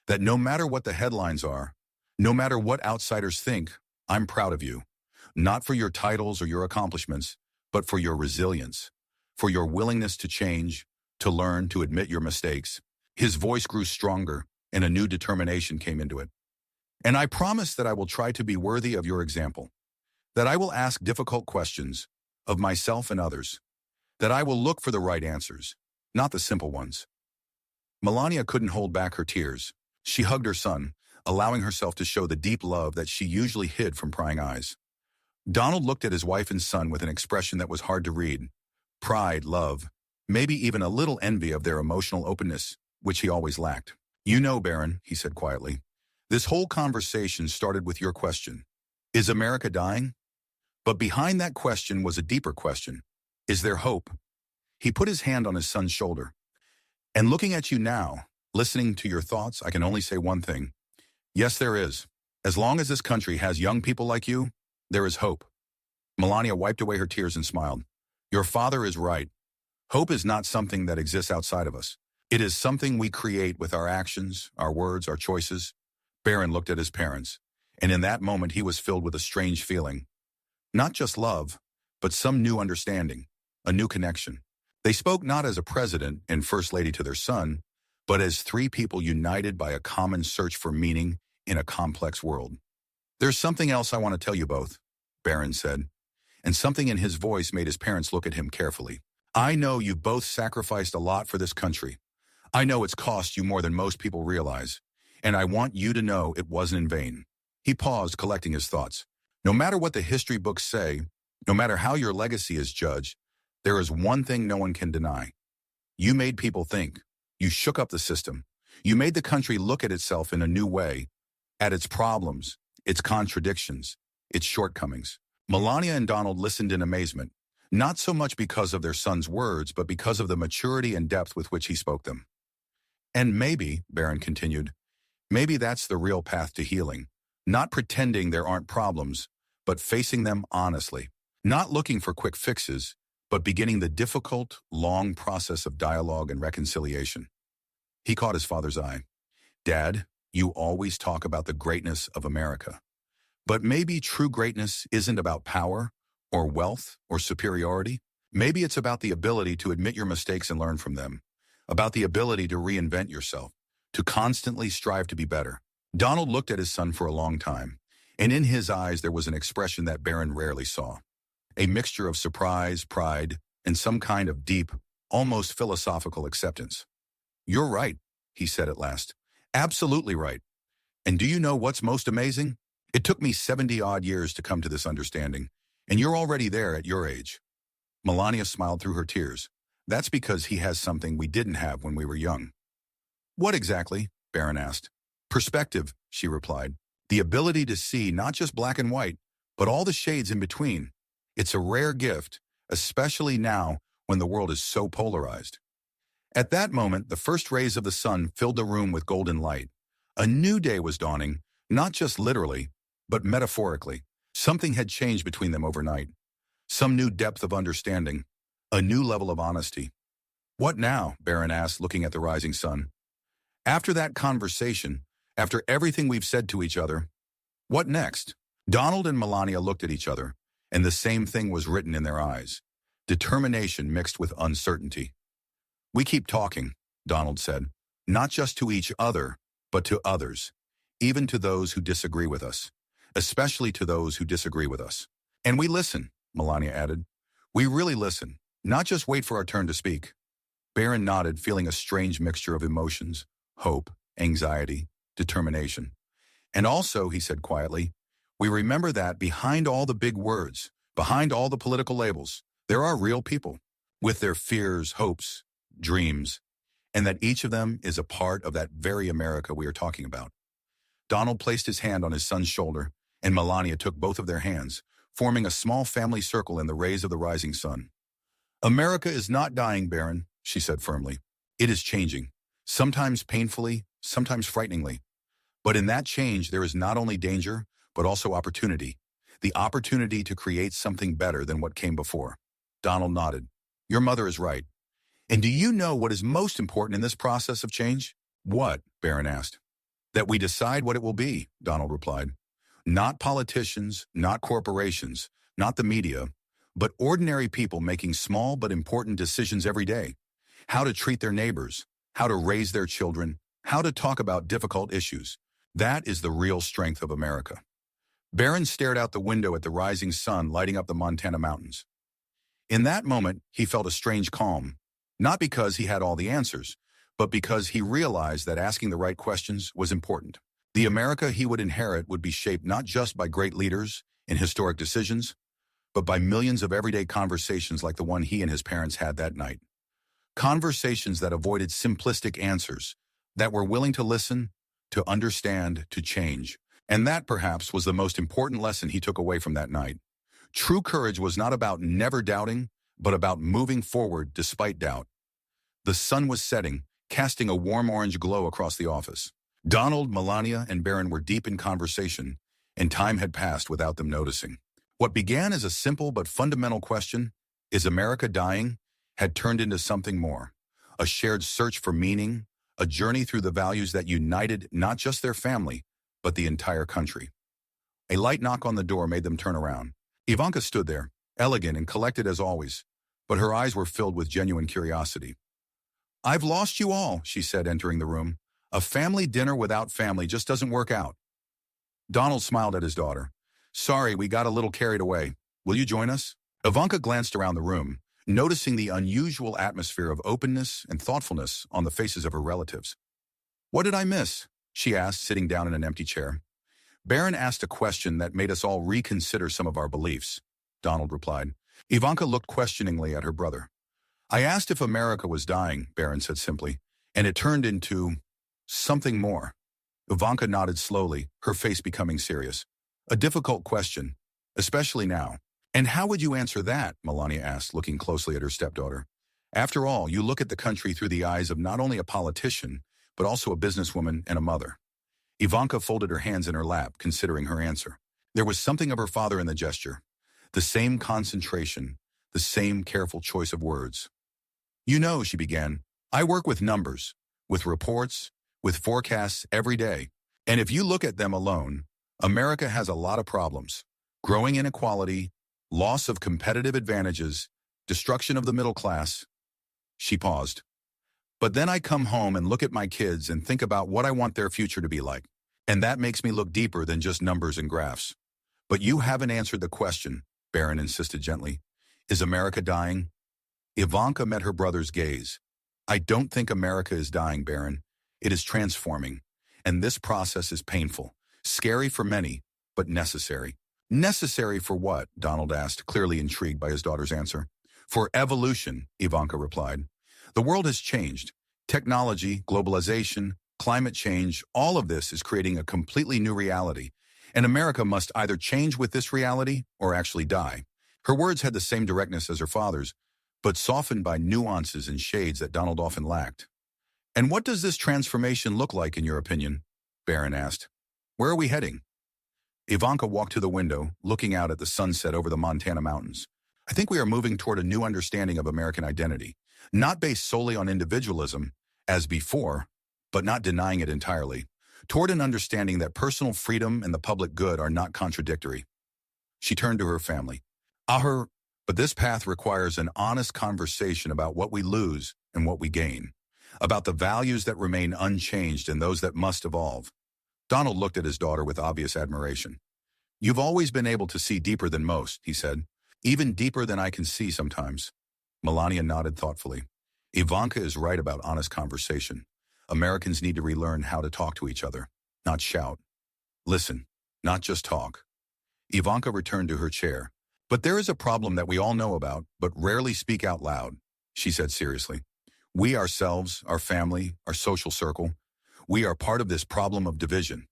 "that no matter what the headlines are, no matter what outsiders think, I'm proud of you. Not for your titles or your accomplishments, but for your resilience, for your willingness to change, to learn, to admit your mistakes." His voice grew stronger, and a new determination came into it. "And I promise that I will try to be worthy of your example, that I will ask difficult questions of myself and others, that I will look for the right answers, not the simple ones." Melania couldn't hold back her tears. She hugged her son, allowing herself to show the deep love that she usually hid from prying eyes. Donald looked at his wife and son with an expression that was hard to read. Pride, love, maybe even a little envy of their emotional openness, which he always lacked. "You know, Barron," he said quietly, "this whole conversation started with your question. Is America dying? But behind that question was a deeper question. Is there hope?" He put his hand on his son's shoulder. "And looking at you now, listening to your thoughts, I can only say one thing. Yes, there is. As long as this country has young people like you, there is hope." Melania wiped away her tears and smiled. "Your father is right. Hope is not something that exists outside of us. It is something we create with our actions, our words, our choices. Barron looked at his parents, and in that moment he was filled with a strange feeling. Not just love, but some new understanding, a new connection. They spoke not as a president and first lady to their son, but as three people united by a common search for meaning in a complex world. "There's something else I want to tell you both," Barron said, and something in his voice made his parents look at him carefully. "I know you've both sacrificed a lot for this country. I know it's cost you more than most people realize, and I want you to know it wasn't in vain." He paused, collecting his thoughts. "No matter what the history books say, no matter how your legacy is judged, there is one thing no one can deny. You made people think. You shook up the system. You made the country look at itself in a new way, at its problems, its contradictions, its shortcomings." Melania and Donald listened in amazement, not so much because of their son's words, but because of the maturity and depth with which he spoke them. "And maybe," Barron continued, "maybe that's the real path to healing. Not pretending there aren't problems, but facing them honestly. Not looking for quick fixes, but beginning the difficult, long process of dialogue and reconciliation." He caught his father's eye. "Dad, you always talk about the greatness of America. But maybe true greatness isn't about power or wealth or superiority. Maybe it's about the ability to admit your mistakes and learn from them, about the ability to reinvent yourself, to constantly strive to be better." Donald looked at his son for a long time, and in his eyes there was an expression that Barron rarely saw. A mixture of surprise, pride, and some kind of deep, almost philosophical acceptance. "You're right," he said at last. "Absolutely right. And do you know what's most amazing? It took me 70-odd years to come to this understanding, and you're already there at your age." Melania smiled through her tears. "That's because he has something we didn't have when we were young." "What exactly?" Barron asked. "Perspective," she replied. "The ability to see not just black and white, but all the shades in between. It's a rare gift, especially now when the world is so polarized." At that moment, the first rays of the sun filled the room with golden light. A new day was dawning, not just literally, but metaphorically. Something had changed between them overnight. Some new depth of understanding, a new level of honesty. "What now?" Barron asked, looking at the rising sun. "After that conversation, after everything we've said to each other, what next?" Donald and Melania looked at each other, and the same thing was written in their eyes. Determination mixed with uncertainty. "We keep talking," Donald said, "not just to each other, but to others, even to those who disagree with us, especially to those who disagree with us. And we listen," Melania added. "We really listen, not just wait for our turn to speak." Barron nodded, feeling a strange mixture of emotions, hope, anxiety, determination. "And also," he said quietly, "we remember that behind all the big words, behind all the political labels, there are real people, with their fears, hopes, dreams, and that each of them is a part of that very America we are talking about." Donald placed his hand on his son's shoulder, and Melania took both of their hands, forming a small family circle in the rays of the rising sun. "America is not dying, Barron," she said firmly. "It is changing, sometimes painfully, sometimes frighteningly. But in that change, there is not only danger, but also opportunity. The opportunity to create something better than what came before." Donald nodded. "Your mother is right. And do you know what is most important in this process of change?" "What?" Barron asked. "That we decide what it will be," Donald replied. "Not politicians, not corporations, not the media, but ordinary people making small but important decisions every day. How to treat their neighbors, how to raise their children, how to talk about difficult issues. That is the real strength of America." Barron stared out the window at the rising sun lighting up the Montana mountains. In that moment, he felt a strange calm, not because he had all the answers, but because he realized that asking the right questions was important. The America he would inherit would be shaped not just by great leaders and historic decisions, but by millions of everyday conversations like the one he and his parents had that night. Conversations that avoided simplistic answers, that were willing to listen, to understand, to change. And that, perhaps, was the most important lesson he took away from that night. True courage was not about never doubting, but about moving forward despite doubt. The sun was setting, casting a warm orange glow across the office. Donald, Melania, and Barron were deep in conversation, and time had passed without them noticing. What began as a simple but fundamental question, "Is America dying?" had turned into something more. A shared search for meaning, a journey through the values that united not just their family, but the entire country. A light knock on the door made them turn around. Ivanka stood there, elegant and collected as always, but her eyes were filled with genuine curiosity. "I've lost you all," she said, entering the room. "A family dinner without family just doesn't work out." Donald smiled at his daughter. "Sorry, we got a little carried away. Will you join us?" Ivanka glanced around the room, noticing the unusual atmosphere of openness and thoughtfulness on the faces of her relatives. "What did I miss?" she asked, sitting down in an empty chair. "Baron asked a question that made us all reconsider some of our beliefs," Donald replied. Ivanka looked questioningly at her brother. "I asked if America was dying," Baron said simply, "and it turned into something more." Ivanka nodded slowly, her face becoming serious. "A difficult question, especially now." "And how would you answer that?" Melania asked, looking closely at her stepdaughter. "After all, you look at the country through the eyes of not only a politician, but also a businesswoman and a mother." Ivanka folded her hands in her lap, considering her answer. There was something of her father in the gesture. The same concentration, the same careful choice of words. "You know," she began, "I work with numbers, with reports, with forecasts every day. And if you look at them alone, America has a lot of problems. Growing inequality, loss of competitive advantages, destruction of the middle class." She paused. "But then I come home and look at my kids and think about what I want their future to be like. And that makes me look deeper than just numbers and graphs." "But you haven't answered the question," Baron insisted gently. "Is America dying?" Ivanka met her brother's gaze. "I don't think America is dying, Baron. It is transforming. And this process is painful, scary for many, but necessary." "Necessary for what?" Donald asked, clearly intrigued by his daughter's answer. "For evolution," Ivanka replied. "The world has changed. Technology, globalization, climate change, all of this is creating a completely new reality. And America must either change with this reality or actually die." Her words had the same directness as her father's, but softened by nuances and shades that Donald often lacked. "And what does this transformation look like in your opinion?" Baron asked. "Where are we heading?" Ivanka walked to the window, looking out at the sunset over the Montana mountains. "I think we are moving toward a new understanding of American identity, not based solely on individualism, as before, but not denying it entirely, toward an understanding that personal freedom and the public good are not contradictory." She turned to her family. But this path requires an honest conversation about what we lose and what we gain, about the values that remain unchanged and those that must evolve." Donald looked at his daughter with obvious admiration. "You've always been able to see deeper than most," he said, "even deeper than I can see sometimes." Melania nodded thoughtfully. Ivanka is right about honest conversation. Americans need to relearn how to talk to each other, not shout. Listen, not just talk. Ivanka returned to her chair. "But there is a problem that we all know about, but rarely speak out loud," she said seriously. "We ourselves, our family, our social circle, we are part of this problem of division."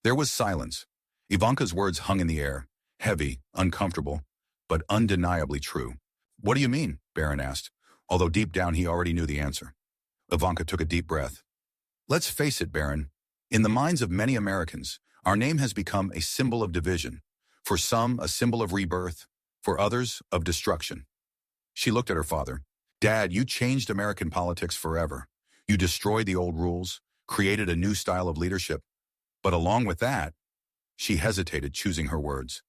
There was silence. Ivanka's words hung in the air, heavy, uncomfortable, but undeniably true. "What do you mean?" Baron asked, although deep down he already knew the answer. Ivanka took a deep breath. "Let's face it, Baron. In the minds of many Americans, our name has become a symbol of division. For some, a symbol of rebirth. For others, of destruction." She looked at her father. "Dad, you changed American politics forever. You destroyed the old rules, created a new style of leadership. But along with that," she hesitated, choosing her words,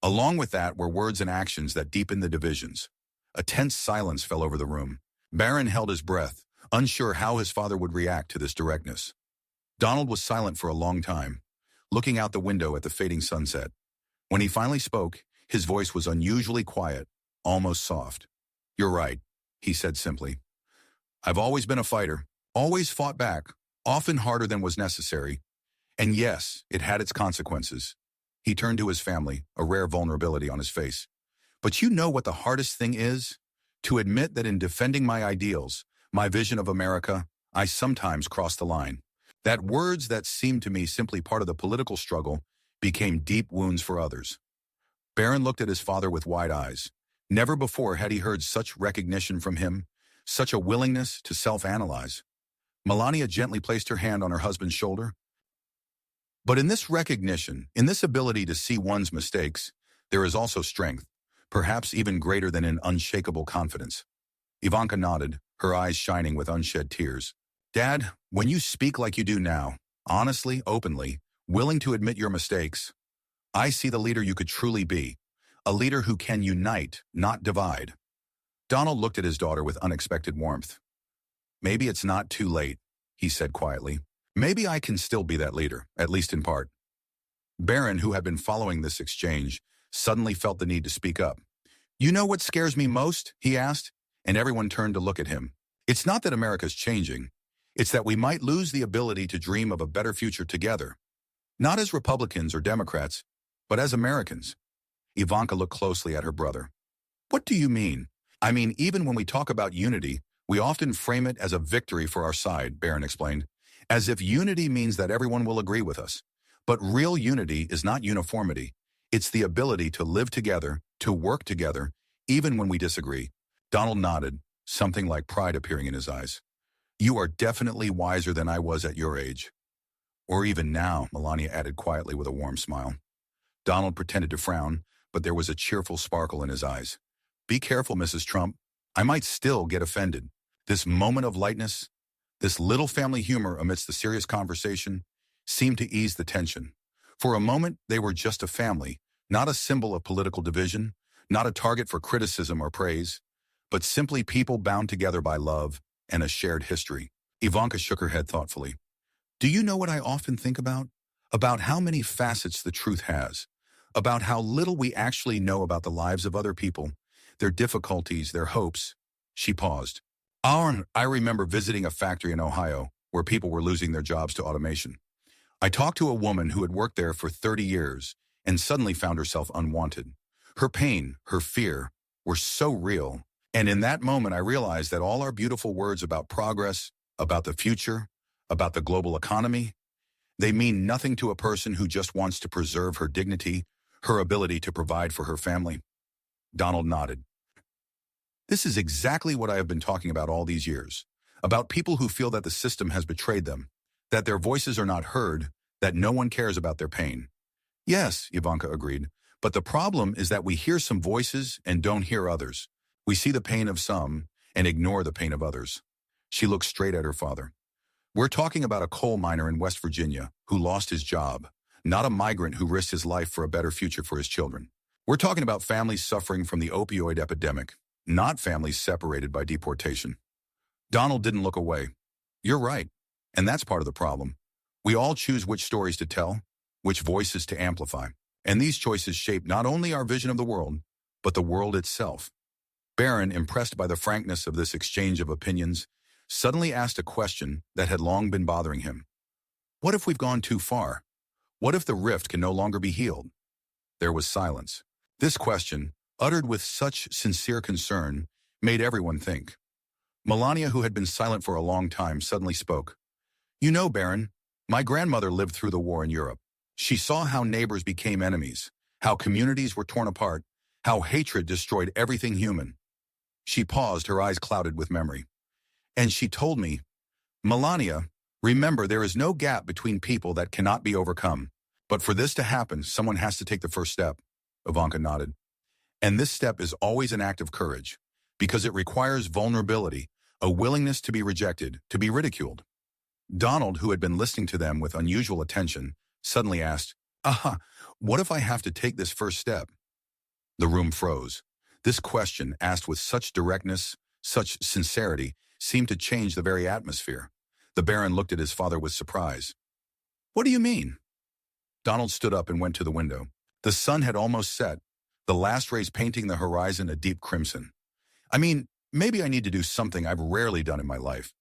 "along with that were words and actions that deepened the divisions." A tense silence fell over the room. Baron held his breath, unsure how his father would react to this directness. Donald was silent for a long time, looking out the window at the fading sunset. When he finally spoke, his voice was unusually quiet, almost soft. "You're right," he said simply. "I've always been a fighter, always fought back, often harder than was necessary. And yes, it had its consequences." He turned to his family, a rare vulnerability on his face. "But you know what the hardest thing is? To admit that in defending my ideals, my vision of America, I sometimes crossed the line. That words that seemed to me simply part of the political struggle became deep wounds for others." Baron looked at his father with wide eyes. Never before had he heard such recognition from him, such a willingness to self-analyze. Melania gently placed her hand on her husband's shoulder. "But in this recognition, in this ability to see one's mistakes, there is also strength, perhaps even greater than an unshakable confidence." Ivanka nodded, her eyes shining with unshed tears. "Dad, when you speak like you do now, honestly, openly, willing to admit your mistakes. I see the leader you could truly be, a leader who can unite, not divide. Donald looked at his daughter with unexpected warmth. Maybe it's not too late, he said quietly. Maybe I can still be that leader, at least in part. Barron, who had been following this exchange, suddenly felt the need to speak up. You know what scares me most? He asked, and everyone turned to look at him. It's not that America's changing. It's that we might lose the ability to dream of a better future together. Not as Republicans or Democrats, but as Americans. Ivanka looked closely at her brother. What do you mean? I mean, even when we talk about unity, we often frame it as a victory for our side, Barron explained, as if unity means that everyone will agree with us. But real unity is not uniformity. It's the ability to live together, to work together, even when we disagree. Donald nodded, something like pride appearing in his eyes. You are definitely wiser than I was at your age. Or even now, Melania added quietly with a warm smile. Donald pretended to frown, but there was a cheerful sparkle in his eyes. Be careful, Mrs. Trump. I might still get offended. This moment of lightness, this little family humor amidst the serious conversation, seemed to ease the tension. For a moment, they were just a family, not a symbol of political division, not a target for criticism or praise, but simply people bound together by love and a shared history. Ivanka shook her head thoughtfully. Do you know what I often think about? About how many facets the truth has, about how little we actually know about the lives of other people, their difficulties, their hopes. She paused. I remember visiting a factory in Ohio where people were losing their jobs to automation. I talked to a woman who had worked there for 30 years and suddenly found herself unwanted. Her pain, her fear, were so real. And in that moment, I realized that all our beautiful words about progress, about the future, about the global economy, they mean nothing to a person who just wants to preserve her dignity, her ability to provide for her family. Donald nodded. This is exactly what I have been talking about all these years, about people who feel that the system has betrayed them, that their voices are not heard, that no one cares about their pain. Yes, Ivanka agreed, but the problem is that we hear some voices and don't hear others. We see the pain of some and ignore the pain of others. She looked straight at her father. We're talking about a coal miner in West Virginia who lost his job, not a migrant who risked his life for a better future for his children. We're talking about families suffering from the opioid epidemic, not families separated by deportation. Donald didn't look away. You're right, and that's part of the problem. We all choose which stories to tell, which voices to amplify, and these choices shape not only our vision of the world, but the world itself. Barron, impressed by the frankness of this exchange of opinions, suddenly asked a question that had long been bothering him. What if we've gone too far? What if the rift can no longer be healed? There was silence. This question, uttered with such sincere concern, made everyone think. Melania, who had been silent for a long time, suddenly spoke. You know, Barron, my grandmother lived through the war in Europe. She saw how neighbors became enemies, how communities were torn apart, how hatred destroyed everything human. She paused, her eyes clouded with memory. And she told me, Melania, remember there is no gap between people that cannot be overcome. But for this to happen, someone has to take the first step. Ivanka nodded. And this step is always an act of courage, because it requires vulnerability, a willingness to be rejected, to be ridiculed. Donald, who had been listening to them with unusual attention, suddenly asked, what if I have to take this first step? The room froze. This question, asked with such directness, such sincerity, seemed to change the very atmosphere. The Baron looked at his father with surprise. What do you mean? Donald stood up and went to the window. The sun had almost set, the last rays painting the horizon a deep crimson. I mean, maybe I need to do something I've rarely done in my life.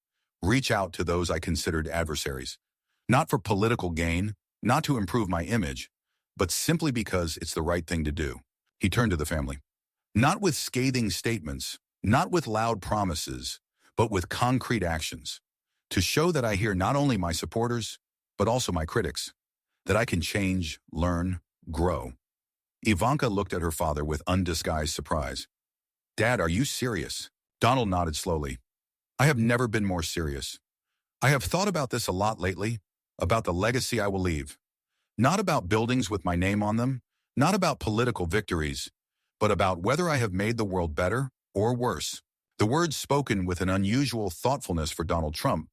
Reach out to those I considered adversaries. Not for political gain, not to improve my image, but simply because it's the right thing to do. He turned to the family. Not with scathing statements, not with loud promises, but with concrete actions. To show that I hear not only my supporters, but also my critics. That I can change, learn, grow. Ivanka looked at her father with undisguised surprise. Dad, are you serious? Donald nodded slowly. I have never been more serious. I have thought about this a lot lately, about the legacy I will leave. Not about buildings with my name on them, not about political victories, but about whether I have made the world better or worse. The words, spoken with an unusual thoughtfulness for Donald Trump,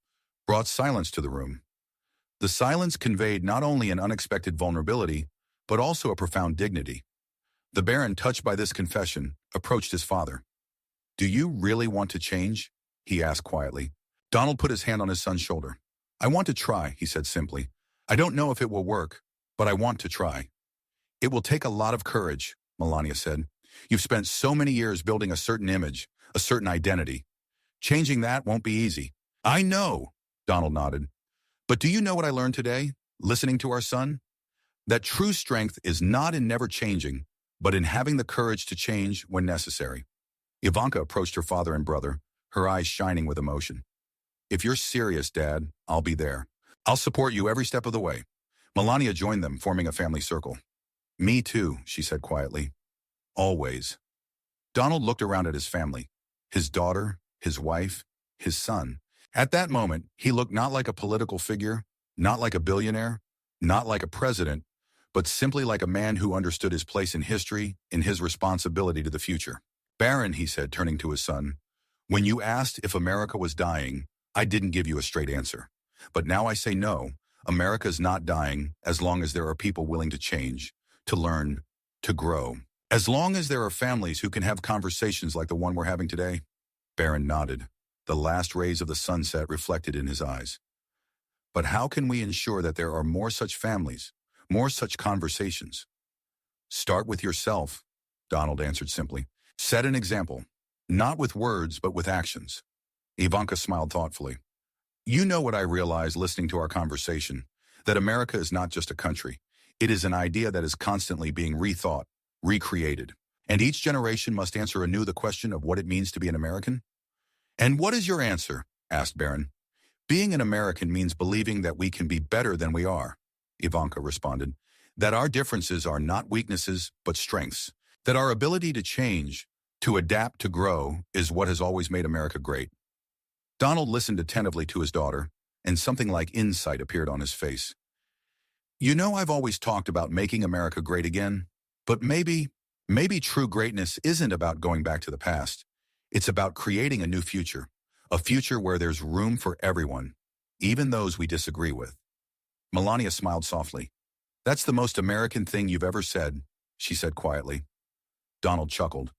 brought silence to the room. The silence conveyed not only an unexpected vulnerability, but also a profound dignity. The Baron, touched by this confession, approached his father. "Do you really want to change?" he asked quietly. Donald put his hand on his son's shoulder. "I want to try," he said simply. "I don't know if it will work, but I want to try." "It will take a lot of courage," Melania said. "You've spent so many years building a certain image, a certain identity. Changing that won't be easy." "I know," Donald nodded. "But do you know what I learned today, listening to our son? That true strength is not in never changing, but in having the courage to change when necessary." Ivanka approached her father and brother, her eyes shining with emotion. "If you're serious, Dad, I'll be there. I'll support you every step of the way." Melania joined them, forming a family circle. "Me too," she said quietly. "Always." Donald looked around at his family, his daughter, his wife, his son. At that moment, he looked not like a political figure, not like a billionaire, not like a president, but simply like a man who understood his place in history and his responsibility to the future. "Baron," he said, turning to his son, "when you asked if America was dying, I didn't give you a straight answer. But now I say no, America's not dying as long as there are people willing to change, to learn, to grow. As long as there are families who can have conversations like the one we're having today." Baron nodded, the last rays of the sunset reflected in his eyes. "But how can we ensure that there are more such families, more such conversations?" "Start with yourself," Donald answered simply. "Set an example, not with words, but with actions." Ivanka smiled thoughtfully. "You know what I realized listening to our conversation, that America is not just a country. It is an idea that is constantly being rethought, recreated. And each generation must answer anew the question of what it means to be an American." "And what is your answer?" asked Baron. "Being an American means believing that we can be better than we are," Ivanka responded. "That our differences are not weaknesses, but strengths. That our ability to change, to adapt, to grow, is what has always made America great." Donald listened attentively to his daughter, and something like insight appeared on his face. "You know, I've always talked about making America great again, but maybe true greatness isn't about going back to the past. It's about creating a new future, a future where there's room for everyone, even those we disagree with." Melania smiled softly. "That's the most American thing you've ever said," she said quietly. Donald chuckled.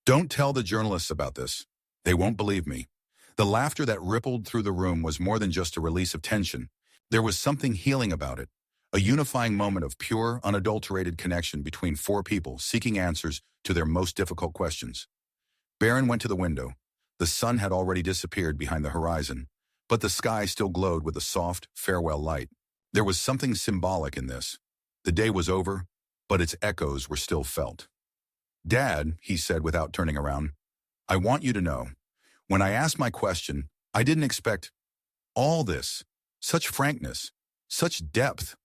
"Don't tell the journalists about this. They won't believe me." The laughter that rippled through the room was more than just a release of tension. There was something healing about it, a unifying moment of pure, unadulterated connection between four people seeking answers to their most difficult questions. Baron went to the window. The sun had already disappeared behind the horizon, but the sky still glowed with a soft, farewell light. There was something symbolic in this. The day was over, but its echoes were still felt. "Dad," he said without turning around, "I want you to know, when I asked my question, I didn't expect all this, such frankness, such depth."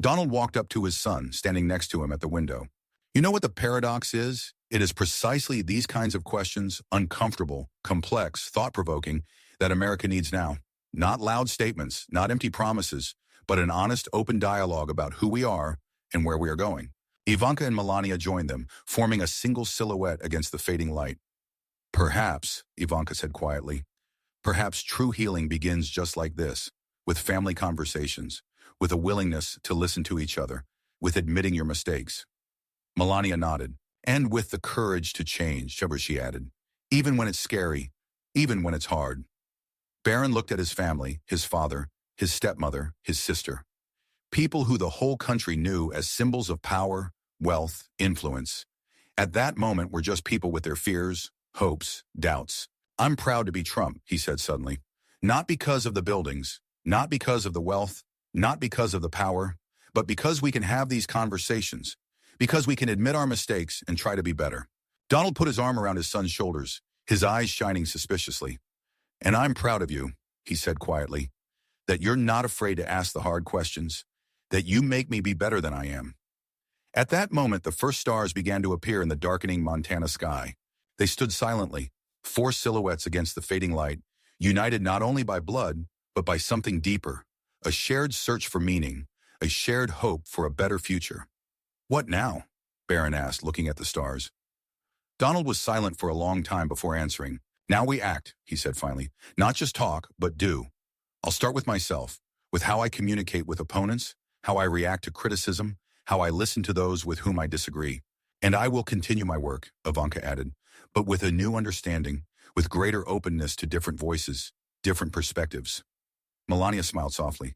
Donald walked up to his son, standing next to him at the window. "You know what the paradox is? It is precisely these kinds of questions, uncomfortable, complex, thought-provoking, that America needs now. Not loud statements, not empty promises, but an honest, open dialogue about who we are and where we are going." Ivanka and Melania joined them, forming a single silhouette against the fading light. "Perhaps," Ivanka said quietly, "perhaps true healing begins just like this, with family conversations, with a willingness to listen to each other, with admitting your mistakes." Melania nodded. "And with the courage to change," she added, "even when it's scary, even when it's hard." Baron looked at his family, his father, his stepmother, his sister. People who the whole country knew as symbols of power, wealth, influence. At that moment were just people with their fears, hopes, doubts. "I'm proud to be Trump," he said suddenly. "Not because of the buildings, not because of the wealth, not because of the power, but because we can have these conversations, because we can admit our mistakes and try to be better." Donald put his arm around his son's shoulders, his eyes shining suspiciously. "And I'm proud of you," he said quietly, "that you're not afraid to ask the hard questions, that you make me be better than I am." At that moment, the first stars began to appear in the darkening Montana sky. They stood silently, four silhouettes against the fading light, united not only by blood, but by something deeper, a shared search for meaning, a shared hope for a better future. "What now?" Baron asked, looking at the stars. Donald was silent for a long time before answering. "Now we act," he said finally. "Not just talk, but do. I'll start with myself. with how I communicate with opponents, how I react to criticism, how I listen to those with whom I disagree. And I will continue my work, Ivanka added, but with a new understanding, with greater openness to different voices, different perspectives. Melania smiled softly.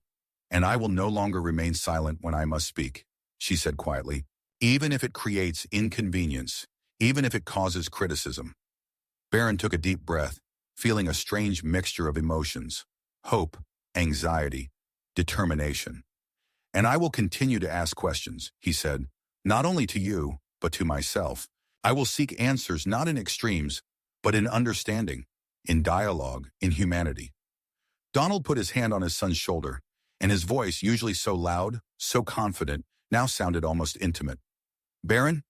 And I will no longer remain silent when I must speak, she said quietly, even if it creates inconvenience, even if it causes criticism. Baron took a deep breath, feeling a strange mixture of emotions, hope, anxiety, determination. And I will continue to ask questions, he said, not only to you, but to myself. I will seek answers not in extremes, but in understanding, in dialogue, in humanity. Donald put his hand on his son's shoulder, and his voice, usually so loud, so confident, now sounded almost intimate. Baron,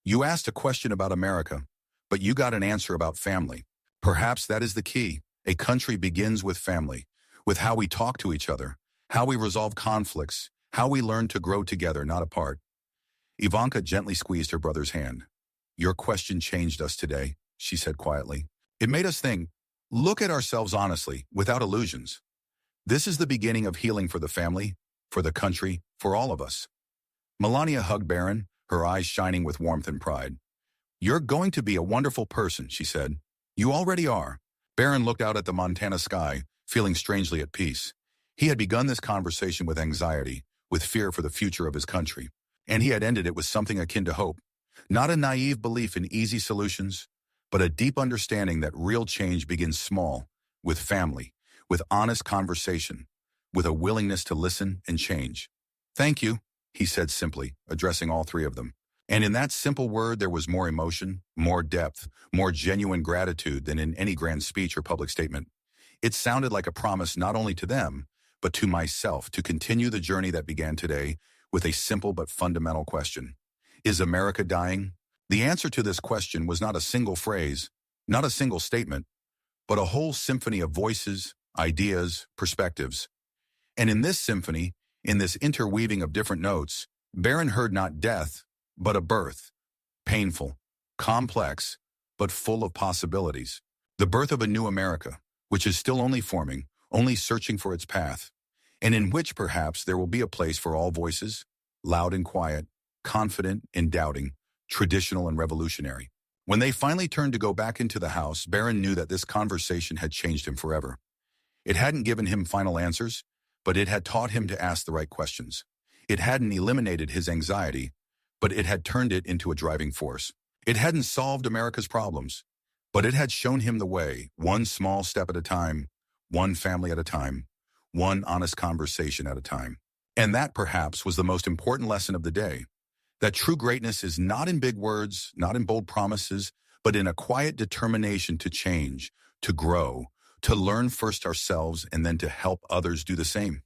you asked a question about America, but you got an answer about family. Perhaps that is the key. A country begins with family, with how we talk to each other, how we resolve conflicts, how we learn to grow together, not apart. Ivanka gently squeezed her brother's hand. Your question changed us today, she said quietly. It made us think, look at ourselves honestly, without illusions. This is the beginning of healing for the family, for the country, for all of us. Melania hugged Baron, her eyes shining with warmth and pride. You're going to be a wonderful person, she said. You already are. Baron looked out at the Montana sky, feeling strangely at peace. He had begun this conversation with anxiety, with fear for the future of his country, and he had ended it with something akin to hope. Not a naive belief in easy solutions, but a deep understanding that real change begins small, with family, with honest conversation, with a willingness to listen and change. Thank you, he said simply, addressing all three of them. And in that simple word there was more emotion, more depth, more genuine gratitude than in any grand speech or public statement. It sounded like a promise not only to them, but to myself to continue the journey that began today with a simple but fundamental question. Is America dying? The answer to this question was not a single phrase, not a single statement, but a whole symphony of voices, ideas, perspectives. And in this symphony, in this interweaving of different notes, Baron heard not death, but a birth, painful, complex, but full of possibilities. The birth of a new America, which is still only forming, only searching for its path, and in which perhaps there will be a place for all voices, loud and quiet, confident and doubting, traditional and revolutionary. When they finally turned to go back into the house, Baron knew that this conversation had changed him forever. It hadn't given him final answers, but it had taught him to ask the right questions. It hadn't eliminated his anxiety, but it had turned it into a driving force. It hadn't solved America's problems, but it had shown him the way, one small step at a time, one family at a time, one honest conversation at a time. And that, perhaps, was the most important lesson of the day, that true greatness is not in big words, not in bold promises, but in a quiet determination to change, to grow, to learn first ourselves and then to help others do the same.